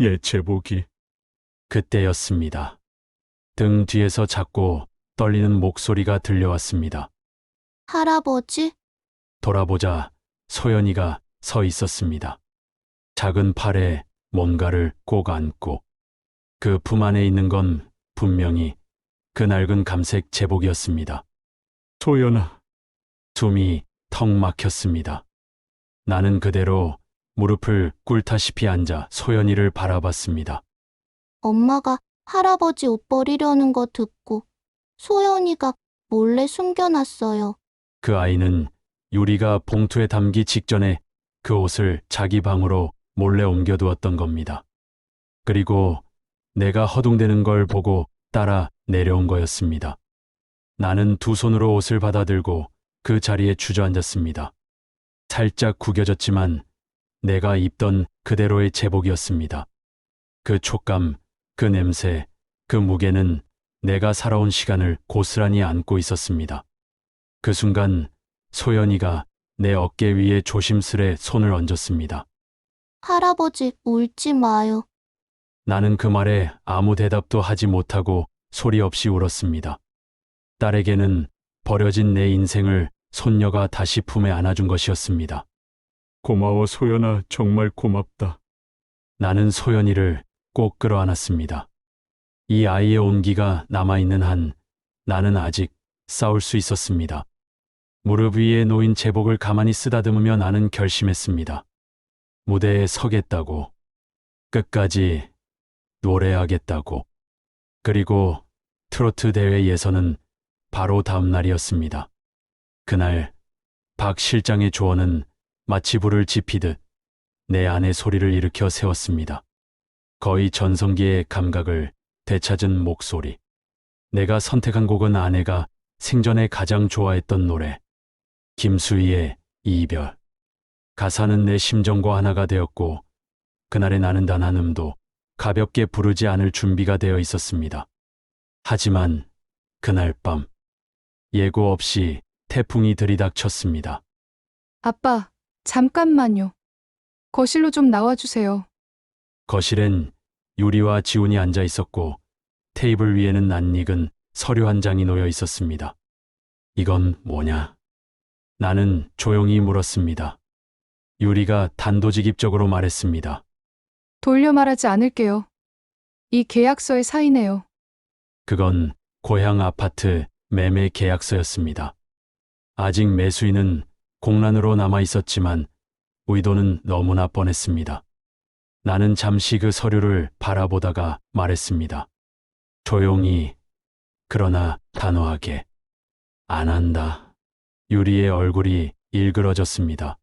얘 제복이. 그때였습니다. 등 뒤에서 작고 떨리는 목소리가 들려왔습니다. 할아버지? 돌아보자 소연이가 서 있었습니다. 작은 팔에 뭔가를 꼭 안고 그 품 안에 있는 건 분명히 그 낡은 감색 제복이었습니다. 소연아. 숨이 턱 막혔습니다. 나는 그대로 무릎을 꿇다시피 앉아 소연이를 바라봤습니다. 엄마가 할아버지 옷 버리려는 거 듣고 소연이가 몰래 숨겨놨어요. 그 아이는 유리가 봉투에 담기 직전에 그 옷을 자기 방으로 몰래 옮겨두었던 겁니다. 그리고 내가 허둥대는 걸 보고 따라 내려온 거였습니다. 나는 두 손으로 옷을 받아들고 그 자리에 주저앉았습니다. 살짝 구겨졌지만 내가 입던 그대로의 제복이었습니다. 그 촉감, 그 냄새, 그 무게는 내가 살아온 시간을 고스란히 안고 있었습니다. 그 순간 소연이가 내 어깨 위에 조심스레 손을 얹었습니다. 할아버지 울지 마요. 나는 그 말에 아무 대답도 하지 못하고 소리 없이 울었습니다. 딸에게는 버려진 내 인생을 손녀가 다시 품에 안아준 것이었습니다. 고마워 소연아. 정말 고맙다. 나는 소연이를 꼭 끌어안았습니다. 이 아이의 온기가 남아있는 한 나는 아직 싸울 수 있었습니다. 무릎 위에 놓인 제복을 가만히 쓰다듬으며 나는 결심했습니다. 무대에 서겠다고. 끝까지 노래하겠다고. 그리고 트로트 대회 예선은 바로 다음 날이었습니다. 그날 박 실장의 조언은 마치 불을 지피듯 내 안의 소리를 일으켜 세웠습니다. 거의 전성기의 감각을 되찾은 목소리. 내가 선택한 곡은 아내가 생전에 가장 좋아했던 노래. 김수희의 이별. 가사는 내 심정과 하나가 되었고 그날의 나는 단 한 음도 가볍게 부르지 않을 준비가 되어 있었습니다. 하지만 그날 밤 예고 없이 태풍이 들이닥쳤습니다. 아빠, 잠깐만요. 거실로 좀 나와주세요. 거실엔 유리와 지훈이 앉아 있었고 테이블 위에는 낯익은 서류 한 장이 놓여 있었습니다. 이건 뭐냐? 나는 조용히 물었습니다. 유리가 단도직입적으로 말했습니다. 돌려 말하지 않을게요. 이 계약서에 사인해요. 그건 고향 아파트 매매 계약서였습니다. 아직 매수인은 공란으로 남아 있었지만 의도는 너무나 뻔했습니다. 나는 잠시 그 서류를 바라보다가 말했습니다. 조용히, 그러나 단호하게. 안 한다. 유리의 얼굴이 일그러졌습니다.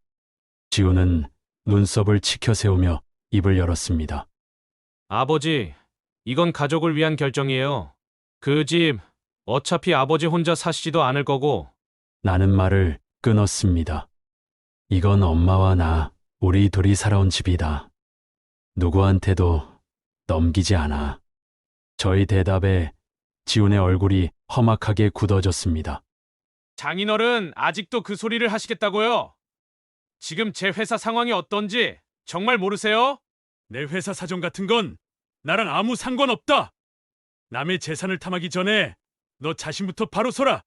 지우는 눈썹을 치켜 세우며 입을 열었습니다. 아버지, 이건 가족을 위한 결정이에요. 그 집 어차피 아버지 혼자 사시지도 않을 거고. 나는 말을 끊었습니다. 이건 엄마와 나, 우리 둘이 살아온 집이다. 누구한테도 넘기지 않아. 저희 대답에 지훈의 얼굴이 험악하게 굳어졌습니다. 장인어른 아직도 그 소리를 하시겠다고요? 지금 제 회사 상황이 어떤지 정말 모르세요? 내 회사 사정 같은 건 나랑 아무 상관없다. 남의 재산을 탐하기 전에 너 자신부터 바로 서라.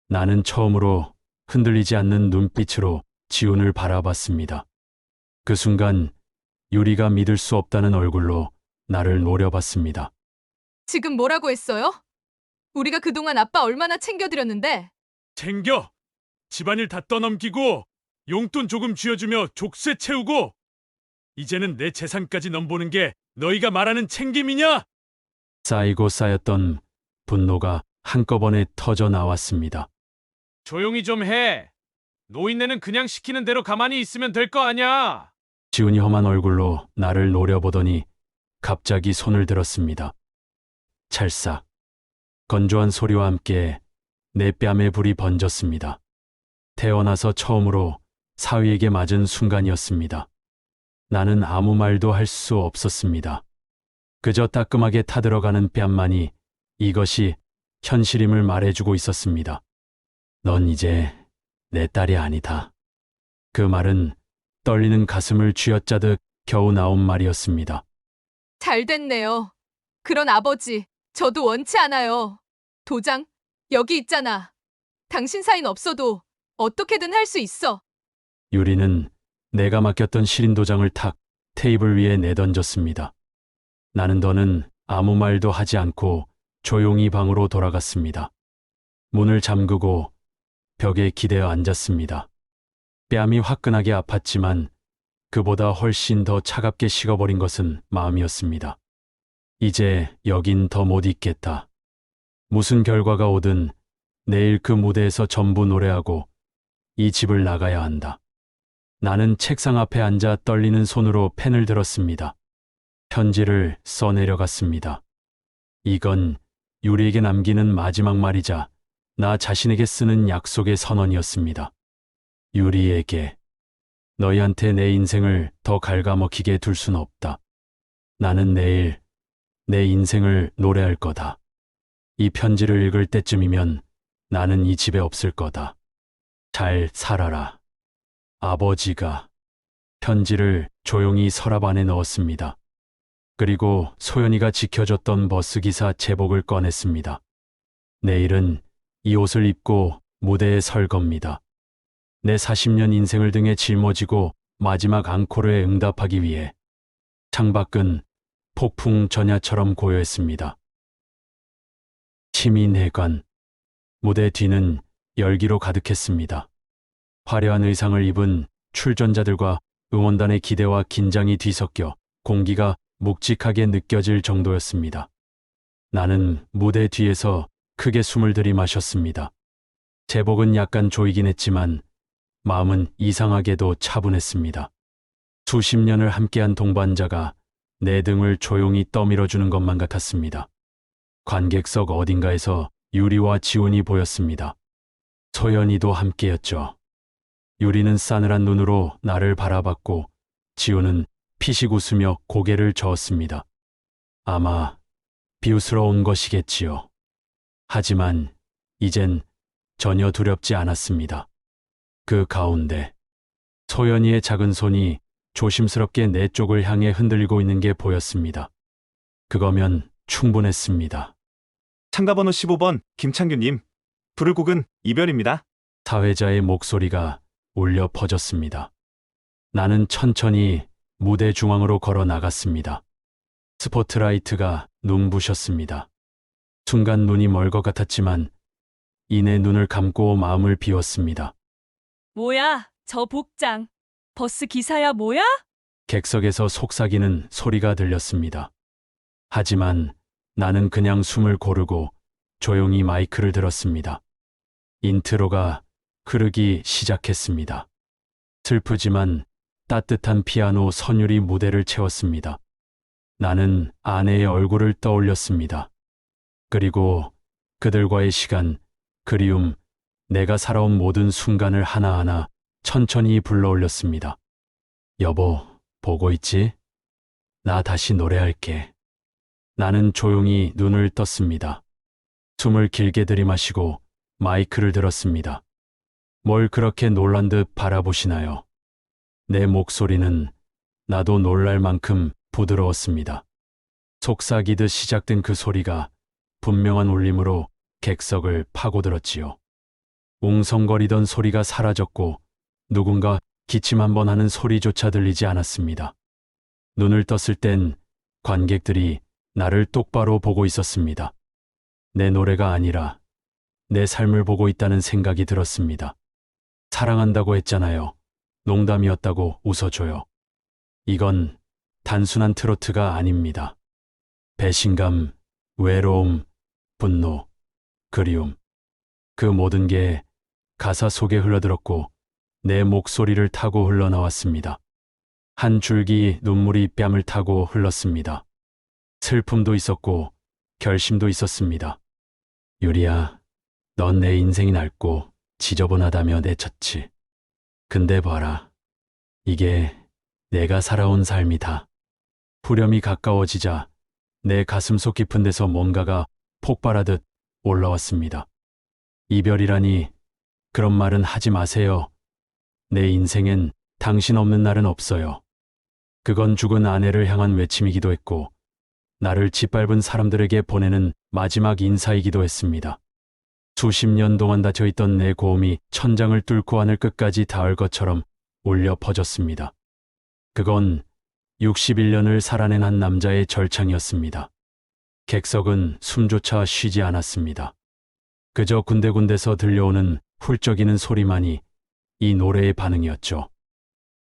나는 처음으로 흔들리지 않는 눈빛으로 지훈을 바라봤습니다. 그 순간 유리가 믿을 수 없다는 얼굴로 나를 노려봤습니다. 지금 뭐라고 했어요? 우리가 그동안 아빠 얼마나 챙겨드렸는데. 챙겨. 집안일 다 떠넘기고 용돈 조금 쥐어주며 족쇄 채우고 이제는 내 재산까지 넘보는 게 너희가 말하는 챙김이냐? 쌓이고 쌓였던 분노가 한꺼번에 터져 나왔습니다. 조용히 좀 해. 노인네는 그냥 시키는 대로 가만히 있으면 될 거 아냐. 지훈이 험한 얼굴로 나를 노려보더니 갑자기 손을 들었습니다. 찰싹. 건조한 소리와 함께 내 뺨에 불이 번졌습니다. 태어나서 처음으로 사위에게 맞은 순간이었습니다. 나는 아무 말도 할 수 없었습니다. 그저 따끔하게 타들어가는 뺨만이 이것이 현실임을 말해주고 있었습니다. 넌 이제 내 딸이 아니다. 그 말은 떨리는 가슴을 쥐어짜듯 겨우 나온 말이었습니다. 잘 됐네요. 그런 아버지, 저도 원치 않아요. 도장, 여기 있잖아. 당신 사인 없어도 어떻게든 할 수 있어. 유리는 내가 맡겼던 실인 도장을 탁 테이블 위에 내던졌습니다. 나는 더는 아무 말도 하지 않고 조용히 방으로 돌아갔습니다. 문을 잠그고 벽에 기대어 앉았습니다. 뺨이 화끈하게 아팠지만 그보다 훨씬 더 차갑게 식어버린 것은 마음이었습니다. 이제 여긴 더 못 있겠다. 무슨 결과가 오든 내일 그 무대에서 전부 노래하고 이 집을 나가야 한다. 나는 책상 앞에 앉아 떨리는 손으로 펜을 들었습니다. 편지를 써내려갔습니다. 이건 유리에게 남기는 마지막 말이자 나 자신에게 쓰는 약속의 선언이었습니다. 유리에게 너희한테 내 인생을 더 갉아먹히게 둘 순 없다. 나는 내일 내 인생을 노래할 거다. 이 편지를 읽을 때쯤이면 나는 이 집에 없을 거다. 잘 살아라. 아버지가. 편지를 조용히 서랍 안에 넣었습니다. 그리고 소연이가 지켜줬던 버스기사 제복을 꺼냈습니다. 내일은 이 옷을 입고 무대에 설 겁니다. 내 40년 인생을 등에 짊어지고 마지막 앙코르에 응답하기 위해. 창밖은 폭풍 전야처럼 고요했습니다. 시민회관. 무대 뒤는 열기로 가득했습니다. 화려한 의상을 입은 출전자들과 응원단의 기대와 긴장이 뒤섞여 공기가 묵직하게 느껴질 정도였습니다. 나는 무대 뒤에서 크게 숨을 들이마셨습니다. 제복은 약간 조이긴 했지만 마음은 이상하게도 차분했습니다. 수십 년을 함께한 동반자가 내 등을 조용히 떠밀어주는 것만 같았습니다. 관객석 어딘가에서 유리와 지훈이 보였습니다. 소연이도 함께였죠. 유리는 싸늘한 눈으로 나를 바라봤고 지훈은 피식 웃으며 고개를 저었습니다. 아마 비웃으러온 것이겠지요. 하지만 이젠 전혀 두렵지 않았습니다. 그 가운데 소연이의 작은 손이 조심스럽게 내 쪽을 향해 흔들리고 있는 게 보였습니다. 그거면 충분했습니다. 참가번호 15번 김창규님, 불을 곡은 이별입니다. 사회자의 목소리가 울려 퍼졌습니다. 나는 천천히 무대 중앙으로 걸어 나갔습니다. 스포트라이트가 눈부셨습니다. 순간 눈이 멀 것 같았지만 이내 눈을 감고 마음을 비웠습니다. 뭐야, 저 복장. 버스 기사야, 뭐야? 객석에서 속삭이는 소리가 들렸습니다. 하지만 나는 그냥 숨을 고르고 조용히 마이크를 들었습니다. 인트로가 흐르기 시작했습니다. 슬프지만 따뜻한 피아노 선율이 무대를 채웠습니다. 나는 아내의 얼굴을 떠올렸습니다. 그리고 그들과의 시간, 그리움, 내가 살아온 모든 순간을 하나하나 천천히 불러올렸습니다. 여보, 보고 있지? 나 다시 노래할게. 나는 조용히 눈을 떴습니다. 숨을 길게 들이마시고 마이크를 들었습니다. 뭘 그렇게 놀란 듯 바라보시나요? 내 목소리는 나도 놀랄 만큼 부드러웠습니다. 속삭이듯 시작된 그 소리가 분명한 울림으로 객석을 파고들었지요. 웅성거리던 소리가 사라졌고 누군가 기침 한번 하는 소리조차 들리지 않았습니다. 눈을 떴을 땐 관객들이 나를 똑바로 보고 있었습니다. 내 노래가 아니라 내 삶을 보고 있다는 생각이 들었습니다. 사랑한다고 했잖아요. 농담이었다고 웃어줘요. 이건 단순한 트로트가 아닙니다. 배신감, 외로움, 분노, 그리움. 그 모든 게 가사 속에 흘러들었고 내 목소리를 타고 흘러나왔습니다. 한 줄기 눈물이 뺨을 타고 흘렀습니다. 슬픔도 있었고 결심도 있었습니다. 유리야, 넌 내 인생이 낡고 지저분하다며 내쳤지. 근데 봐라. 이게 내가 살아온 삶이다. 후렴이 가까워지자 내 가슴속 깊은 데서 뭔가가 폭발하듯 올라왔습니다. 이별이라니 그런 말은 하지 마세요. 내 인생엔 당신 없는 날은 없어요. 그건 죽은 아내를 향한 외침이기도 했고 나를 짓밟은 사람들에게 보내는 마지막 인사이기도 했습니다. 수십 년 동안 닫혀있던 내 고음이 천장을 뚫고 하늘 끝까지 닿을 것처럼 울려 퍼졌습니다. 그건 61년을 살아낸 한 남자의 절창이었습니다. 객석은 숨조차 쉬지 않았습니다. 그저 군데군데서 들려오는 훌쩍이는 소리만이 이 노래의 반응이었죠.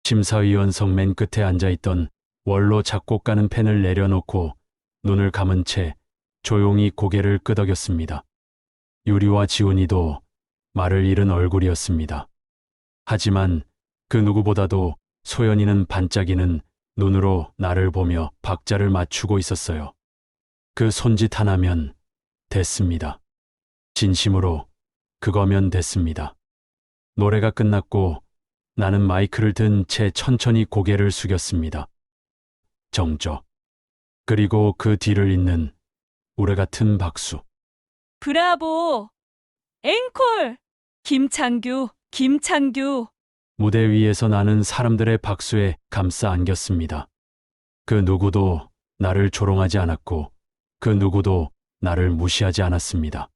심사위원석 맨 끝에 앉아있던 원로 작곡가는 펜을 내려놓고 눈을 감은 채 조용히 고개를 끄덕였습니다. 유리와 지훈이도 말을 잃은 얼굴이었습니다. 하지만 그 누구보다도 소연이는 반짝이는 눈으로 나를 보며 박자를 맞추고 있었어요. 그 손짓 하나면 됐습니다. 진심으로 그거면 됐습니다. 노래가 끝났고 나는 마이크를 든 채 천천히 고개를 숙였습니다. 정적. 그리고 그 뒤를 잇는 우레 같은 박수. 브라보! 앵콜! 김창규, 김창규. 무대 위에서 나는 사람들의 박수에 감싸 안겼습니다. 그 누구도 나를 조롱하지 않았고 그 누구도 나를 무시하지 않았습니다.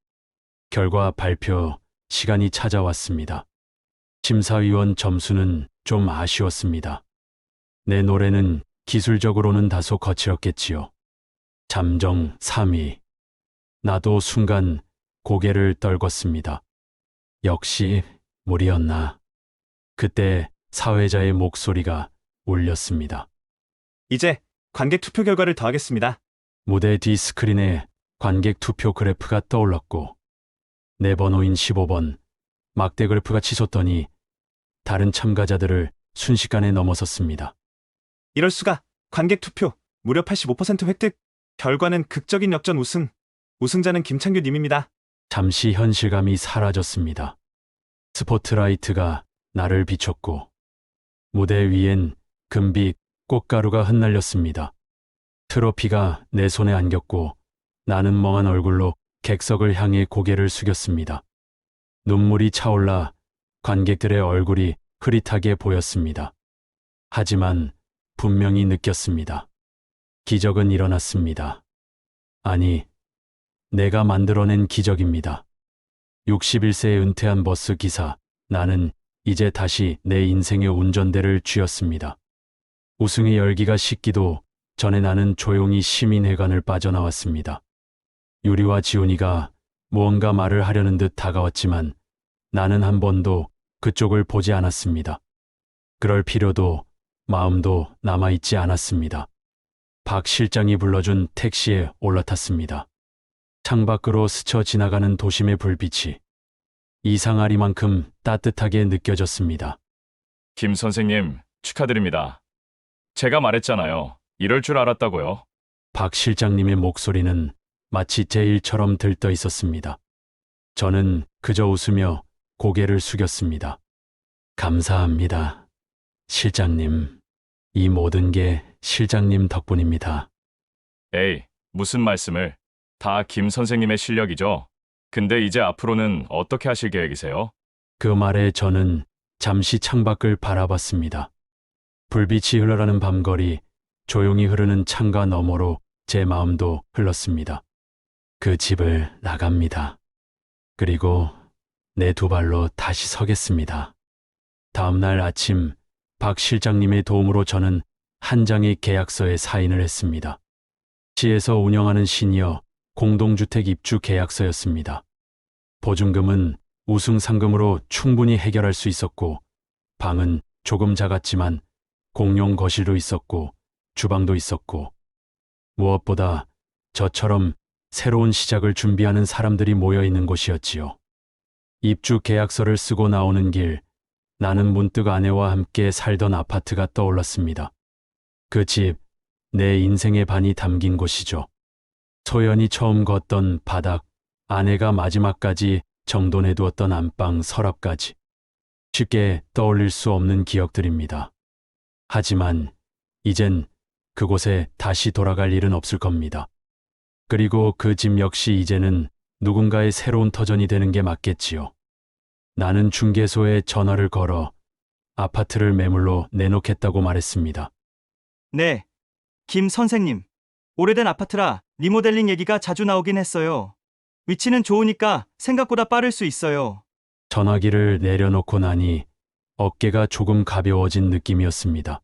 결과 발표 시간이 찾아왔습니다. 심사위원 점수는 좀 아쉬웠습니다. 내 노래는 기술적으로는 다소 거칠었겠지요. 잠정 3위. 나도 순간 고개를 떨궜습니다. 역시 무리였나. 그때 사회자의 목소리가 울렸습니다. 이제 관객 투표 결과를 더하겠습니다. 무대 뒤 스크린에 관객 투표 그래프가 떠올랐고 내 번호인 15번 막대 그래프가 치솟더니 다른 참가자들을 순식간에 넘어섰습니다. 이럴 수가. 관객 투표 무려 85% 획득. 결과는 극적인 역전 우승. 우승자는 김창규 님입니다. 잠시 현실감이 사라졌습니다. 스포트라이트가 나를 비췄고 무대 위엔 금빛 꽃가루가 흩날렸습니다. 트로피가 내 손에 안겼고 나는 멍한 얼굴로 객석을 향해 고개를 숙였습니다. 눈물이 차올라 관객들의 얼굴이 흐릿하게 보였습니다. 하지만 분명히 느꼈습니다. 기적은 일어났습니다. 아니, 내가 만들어낸 기적입니다. 61세에 은퇴한 버스 기사, 나는 이제 다시 내 인생의 운전대를 쥐었습니다. 우승의 열기가 식기도 전에 나는 조용히 시민회관을 빠져나왔습니다. 유리와 지훈이가 무언가 말을 하려는 듯 다가왔지만 나는 한 번도 그쪽을 보지 않았습니다. 그럴 필요도 마음도 남아있지 않았습니다. 박 실장이 불러준 택시에 올라탔습니다. 창밖으로 스쳐 지나가는 도심의 불빛이 이상하리만큼 따뜻하게 느껴졌습니다. 김 선생님, 축하드립니다. 제가 말했잖아요. 이럴 줄 알았다고요. 박 실장님의 목소리는 마치 제 일처럼 들떠 있었습니다. 저는 그저 웃으며 고개를 숙였습니다. 감사합니다. 실장님, 이 모든 게 실장님 덕분입니다. 에이, 무슨 말씀을. 다 김 선생님의 실력이죠. 근데 이제 앞으로는 어떻게 하실 계획이세요? 그 말에 저는 잠시 창밖을 바라봤습니다. 불빛이 흘러가는 밤거리, 조용히 흐르는 창가 너머로 제 마음도 흘렀습니다. 그 집을 나갑니다. 그리고 내 두 발로 다시 서겠습니다. 다음 날 아침 박 실장님의 도움으로 저는 한 장의 계약서에 사인을 했습니다. 시에서 운영하는 시니어 공동주택 입주 계약서였습니다. 보증금은 우승 상금으로 충분히 해결할 수 있었고, 방은 조금 작았지만 공용 거실도 있었고 주방도 있었고, 무엇보다 저처럼 새로운 시작을 준비하는 사람들이 모여 있는 곳이었지요. 입주 계약서를 쓰고 나오는 길, 나는 문득 아내와 함께 살던 아파트가 떠올랐습니다. 그 집, 내 인생의 반이 담긴 곳이죠. 소연이 처음 걷던 바닥, 아내가 마지막까지 정돈해두었던 안방 서랍까지. 쉽게 떠올릴 수 없는 기억들입니다. 하지만 이젠 그곳에 다시 돌아갈 일은 없을 겁니다. 그리고 그 집 역시 이제는 누군가의 새로운 터전이 되는 게 맞겠지요. 나는 중개소에 전화를 걸어 아파트를 매물로 내놓겠다고 말했습니다. 네, 김 선생님. 오래된 아파트라 리모델링 얘기가 자주 나오긴 했어요. 위치는 좋으니까 생각보다 빠를 수 있어요. 전화기를 내려놓고 나니 어깨가 조금 가벼워진 느낌이었습니다.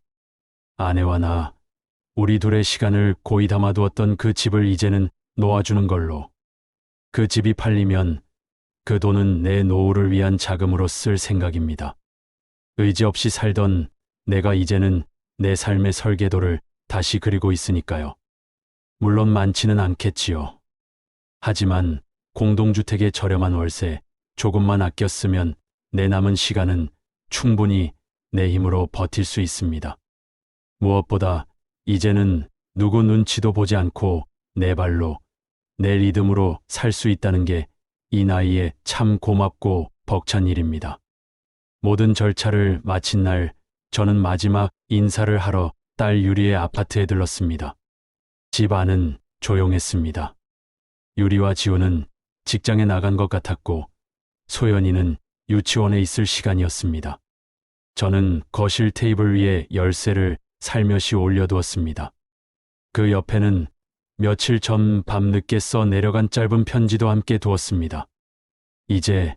아내와 나, 우리 둘의 시간을 고이 담아두었던 그 집을 이제는 놓아주는 걸로. 그 집이 팔리면 그 돈은 내 노후를 위한 자금으로 쓸 생각입니다. 의지 없이 살던 내가 이제는 내 삶의 설계도를 다시 그리고 있으니까요. 물론 많지는 않겠지요. 하지만 공동주택의 저렴한 월세, 조금만 아껴 쓰면 내 남은 시간은 충분히 내 힘으로 버틸 수 있습니다. 무엇보다 이제는 누구 눈치도 보지 않고 내 발로, 내 리듬으로 살 수 있다는 게 이 나이에 참 고맙고 벅찬 일입니다. 모든 절차를 마친 날, 저는 마지막 인사를 하러 딸 유리의 아파트에 들렀습니다. 집 안은 조용했습니다. 유리와 지호는 직장에 나간 것 같았고, 소연이는 유치원에 있을 시간이었습니다. 저는 거실 테이블 위에 열쇠를 살며시 올려두었습니다. 그 옆에는 며칠 전 밤늦게 써 내려간 짧은 편지도 함께 두었습니다. 이제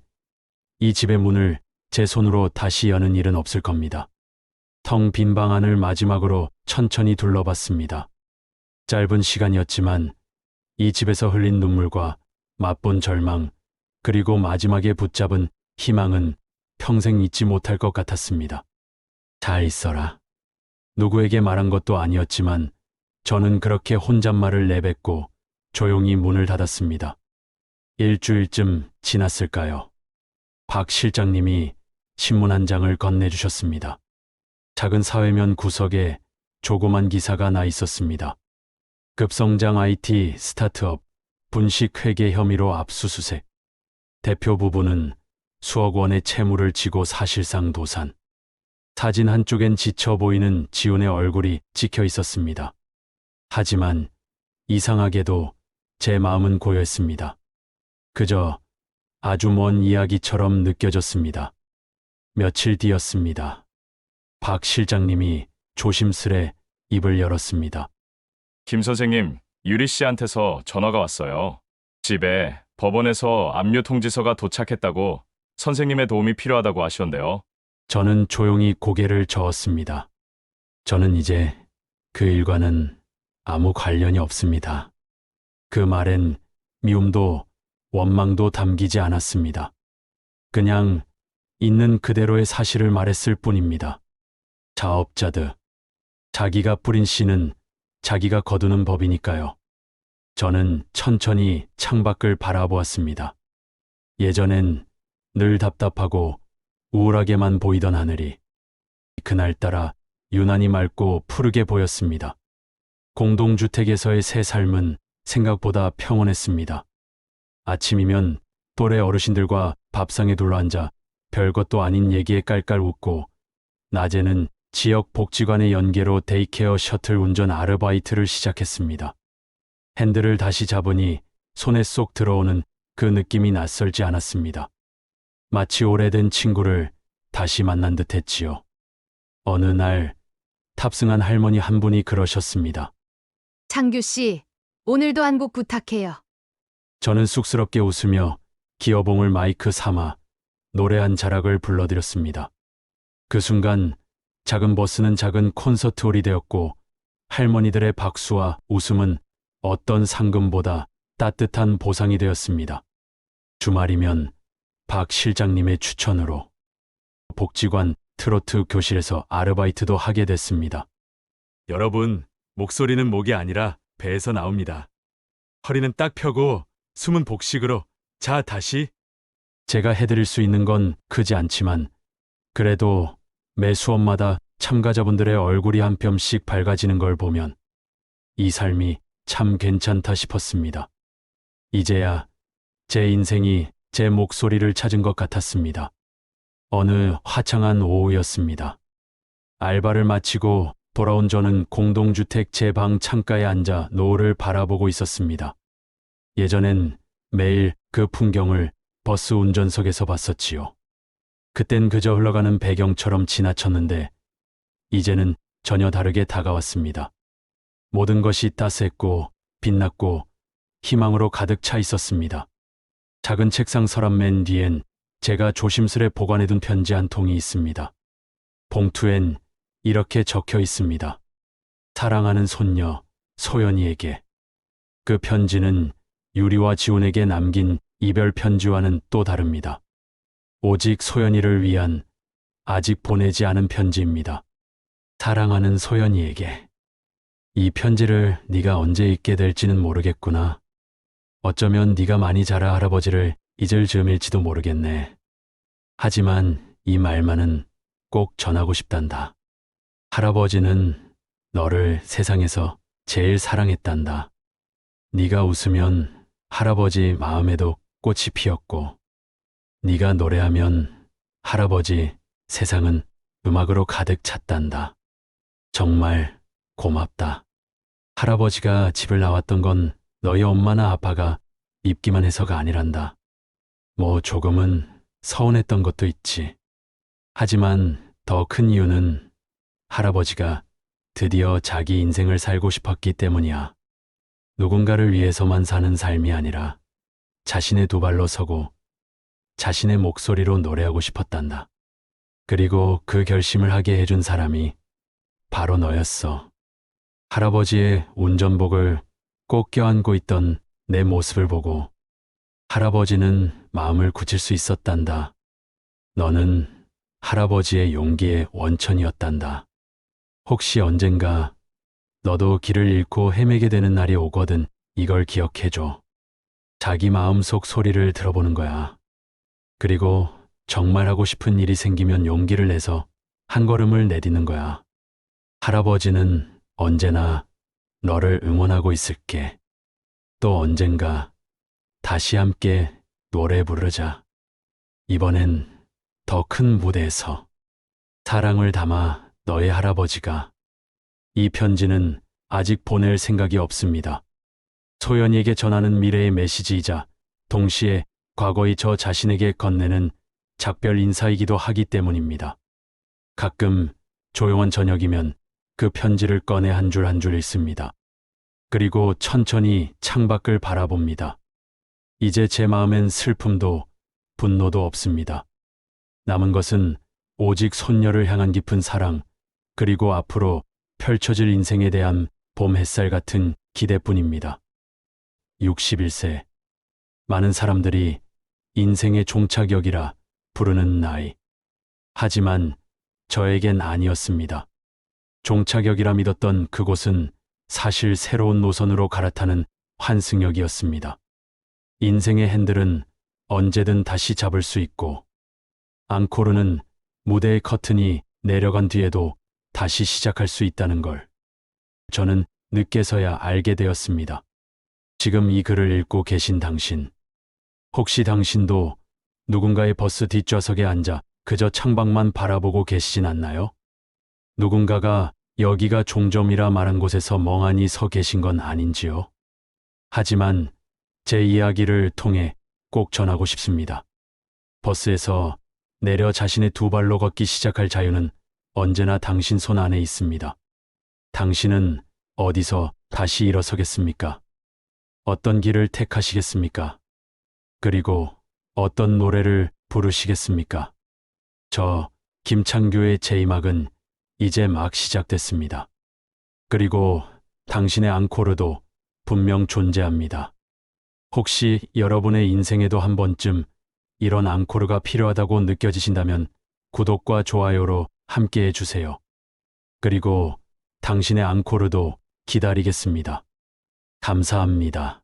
이 집의 문을 제 손으로 다시 여는 일은 없을 겁니다. 텅 빈 방 안을 마지막으로 천천히 둘러봤습니다. 짧은 시간이었지만 이 집에서 흘린 눈물과 맛본 절망, 그리고 마지막에 붙잡은 희망은 평생 잊지 못할 것 같았습니다. 잘 있어라. 누구에게 말한 것도 아니었지만 저는 그렇게 혼잣말을 내뱉고 조용히 문을 닫았습니다. 일주일쯤 지났을까요? 박 실장님이 신문 한 장을 건네주셨습니다. 작은 사회면 구석에 조그만 기사가 나 있었습니다. 급성장 IT 스타트업 분식 회계 혐의로 압수수색. 대표 부부는 수억 원의 채무를 지고 사실상 도산. 사진 한쪽엔 지쳐 보이는 지훈의 얼굴이 찍혀 있었습니다. 하지만 이상하게도 제 마음은 고요했습니다. 그저 아주 먼 이야기처럼 느껴졌습니다. 며칠 뒤였습니다. 박 실장님이 조심스레 입을 열었습니다. 김 선생님, 유리 씨한테서 전화가 왔어요. 집에 법원에서 압류 통지서가 도착했다고 선생님의 도움이 필요하다고 하시던데요. 저는 조용히 고개를 저었습니다. 저는 이제 그 일과는 아무 관련이 없습니다. 그 말엔 미움도 원망도 담기지 않았습니다. 그냥 있는 그대로의 사실을 말했을 뿐입니다. 자업자득. 자기가 뿌린 씨는 자기가 거두는 법이니까요. 저는 천천히 창밖을 바라보았습니다. 예전엔 늘 답답하고 우울하게만 보이던 하늘이 그날따라 유난히 맑고 푸르게 보였습니다. 공동주택에서의 새 삶은 생각보다 평온했습니다. 아침이면 또래 어르신들과 밥상에 둘러앉아 별것도 아닌 얘기에 깔깔 웃고, 낮에는 지역 복지관의 연계로 데이케어 셔틀 운전 아르바이트를 시작했습니다. 핸들을 다시 잡으니 손에 쏙 들어오는 그 느낌이 낯설지 않았습니다. 마치 오래된 친구를 다시 만난 듯 했지요. 어느 날 탑승한 할머니 한 분이 그러셨습니다. 창규 씨, 오늘도 한 곡 부탁해요. 저는 쑥스럽게 웃으며 기어봉을 마이크 삼아 노래 한 자락을 불러드렸습니다. 그 순간 작은 버스는 작은 콘서트홀이 되었고, 할머니들의 박수와 웃음은 어떤 상금보다 따뜻한 보상이 되었습니다. 주말이면 박 실장님의 추천으로 복지관 트로트 교실에서 아르바이트도 하게 됐습니다. 여러분, 목소리는 목이 아니라 배에서 나옵니다. 허리는 딱 펴고 숨은 복식으로. 자, 다시. 제가 해드릴 수 있는 건 크지 않지만 그래도 매 수업마다 참가자분들의 얼굴이 한 뼘씩 밝아지는 걸 보면 이 삶이 참 괜찮다 싶었습니다. 이제야 제 인생이 제 목소리를 찾은 것 같았습니다. 어느 화창한 오후였습니다. 알바를 마치고 돌아온 저는 공동주택 제 방 창가에 앉아 노을을 바라보고 있었습니다. 예전엔 매일 그 풍경을 버스 운전석에서 봤었지요. 그땐 그저 흘러가는 배경처럼 지나쳤는데 이제는 전혀 다르게 다가왔습니다. 모든 것이 따스했고 빛났고 희망으로 가득 차 있었습니다. 작은 책상 서랍 맨 뒤엔 제가 조심스레 보관해둔 편지 한 통이 있습니다. 봉투엔 이렇게 적혀 있습니다. 사랑하는 손녀 소연이에게. 그 편지는 유리와 지훈에게 남긴 이별 편지와는 또 다릅니다. 오직 소연이를 위한 아직 보내지 않은 편지입니다. 사랑하는 소연이에게. 이 편지를 네가 언제 읽게 될지는 모르겠구나. 어쩌면 네가 많이 자라 할아버지를 잊을 즈음일지도 모르겠네. 하지만 이 말만은 꼭 전하고 싶단다. 할아버지는 너를 세상에서 제일 사랑했단다. 네가 웃으면 할아버지 마음에도 꽃이 피었고, 네가 노래하면 할아버지 세상은 음악으로 가득 찼단다. 정말 고맙다. 할아버지가 집을 나왔던 건 너희 엄마나 아빠가 입기만 해서가 아니란다. 뭐 조금은 서운했던 것도 있지. 하지만 더 큰 이유는 할아버지가 드디어 자기 인생을 살고 싶었기 때문이야. 누군가를 위해서만 사는 삶이 아니라 자신의 두 발로 서고 자신의 목소리로 노래하고 싶었단다. 그리고 그 결심을 하게 해준 사람이 바로 너였어. 할아버지의 운전복을 꼭 껴안고 있던 내 모습을 보고 할아버지는 마음을 굳힐 수 있었단다. 너는 할아버지의 용기의 원천이었단다. 혹시 언젠가 너도 길을 잃고 헤매게 되는 날이 오거든 이걸 기억해줘. 자기 마음속 소리를 들어보는 거야. 그리고 정말 하고 싶은 일이 생기면 용기를 내서 한 걸음을 내딛는 거야. 할아버지는 언제나 너를 응원하고 있을게. 또 언젠가 다시 함께 노래 부르자. 이번엔 더 큰 무대에서 사랑을 담아 너의 할아버지가. 이 편지는 아직 보낼 생각이 없습니다. 소연이에게 전하는 미래의 메시지이자 동시에 과거의 저 자신에게 건네는 작별 인사이기도 하기 때문입니다. 가끔 조용한 저녁이면 그 편지를 꺼내 한 줄 한 줄 읽습니다. 그리고 천천히 창밖을 바라봅니다. 이제 제 마음엔 슬픔도 분노도 없습니다. 남은 것은 오직 손녀를 향한 깊은 사랑, 그리고 앞으로 펼쳐질 인생에 대한 봄 햇살 같은 기대뿐입니다. 61세. 많은 사람들이 인생의 종착역이라 부르는 나이. 하지만 저에겐 아니었습니다. 종착역이라 믿었던 그곳은 사실 새로운 노선으로 갈아타는 환승역이었습니다. 인생의 핸들은 언제든 다시 잡을 수 있고, 앙코르는 무대의 커튼이 내려간 뒤에도 다시 시작할 수 있다는 걸 저는 늦게서야 알게 되었습니다. 지금 이 글을 읽고 계신 당신, 혹시 당신도 누군가의 버스 뒷좌석에 앉아 그저 창밖만 바라보고 계시진 않나요? 누군가가 여기가 종점이라 말한 곳에서 멍하니 서 계신 건 아닌지요? 하지만 제 이야기를 통해 꼭 전하고 싶습니다. 버스에서 내려 자신의 두 발로 걷기 시작할 자유는 언제나 당신 손 안에 있습니다. 당신은 어디서 다시 일어서겠습니까? 어떤 길을 택하시겠습니까? 그리고 어떤 노래를 부르시겠습니까? 저 김창규의 제2막은 이제 막 시작됐습니다. 그리고 당신의 앙코르도 분명 존재합니다. 혹시 여러분의 인생에도 한 번쯤 이런 앙코르가 필요하다고 느껴지신다면 구독과 좋아요로 함께 해주세요. 그리고 당신의 앙코르도 기다리겠습니다. 감사합니다.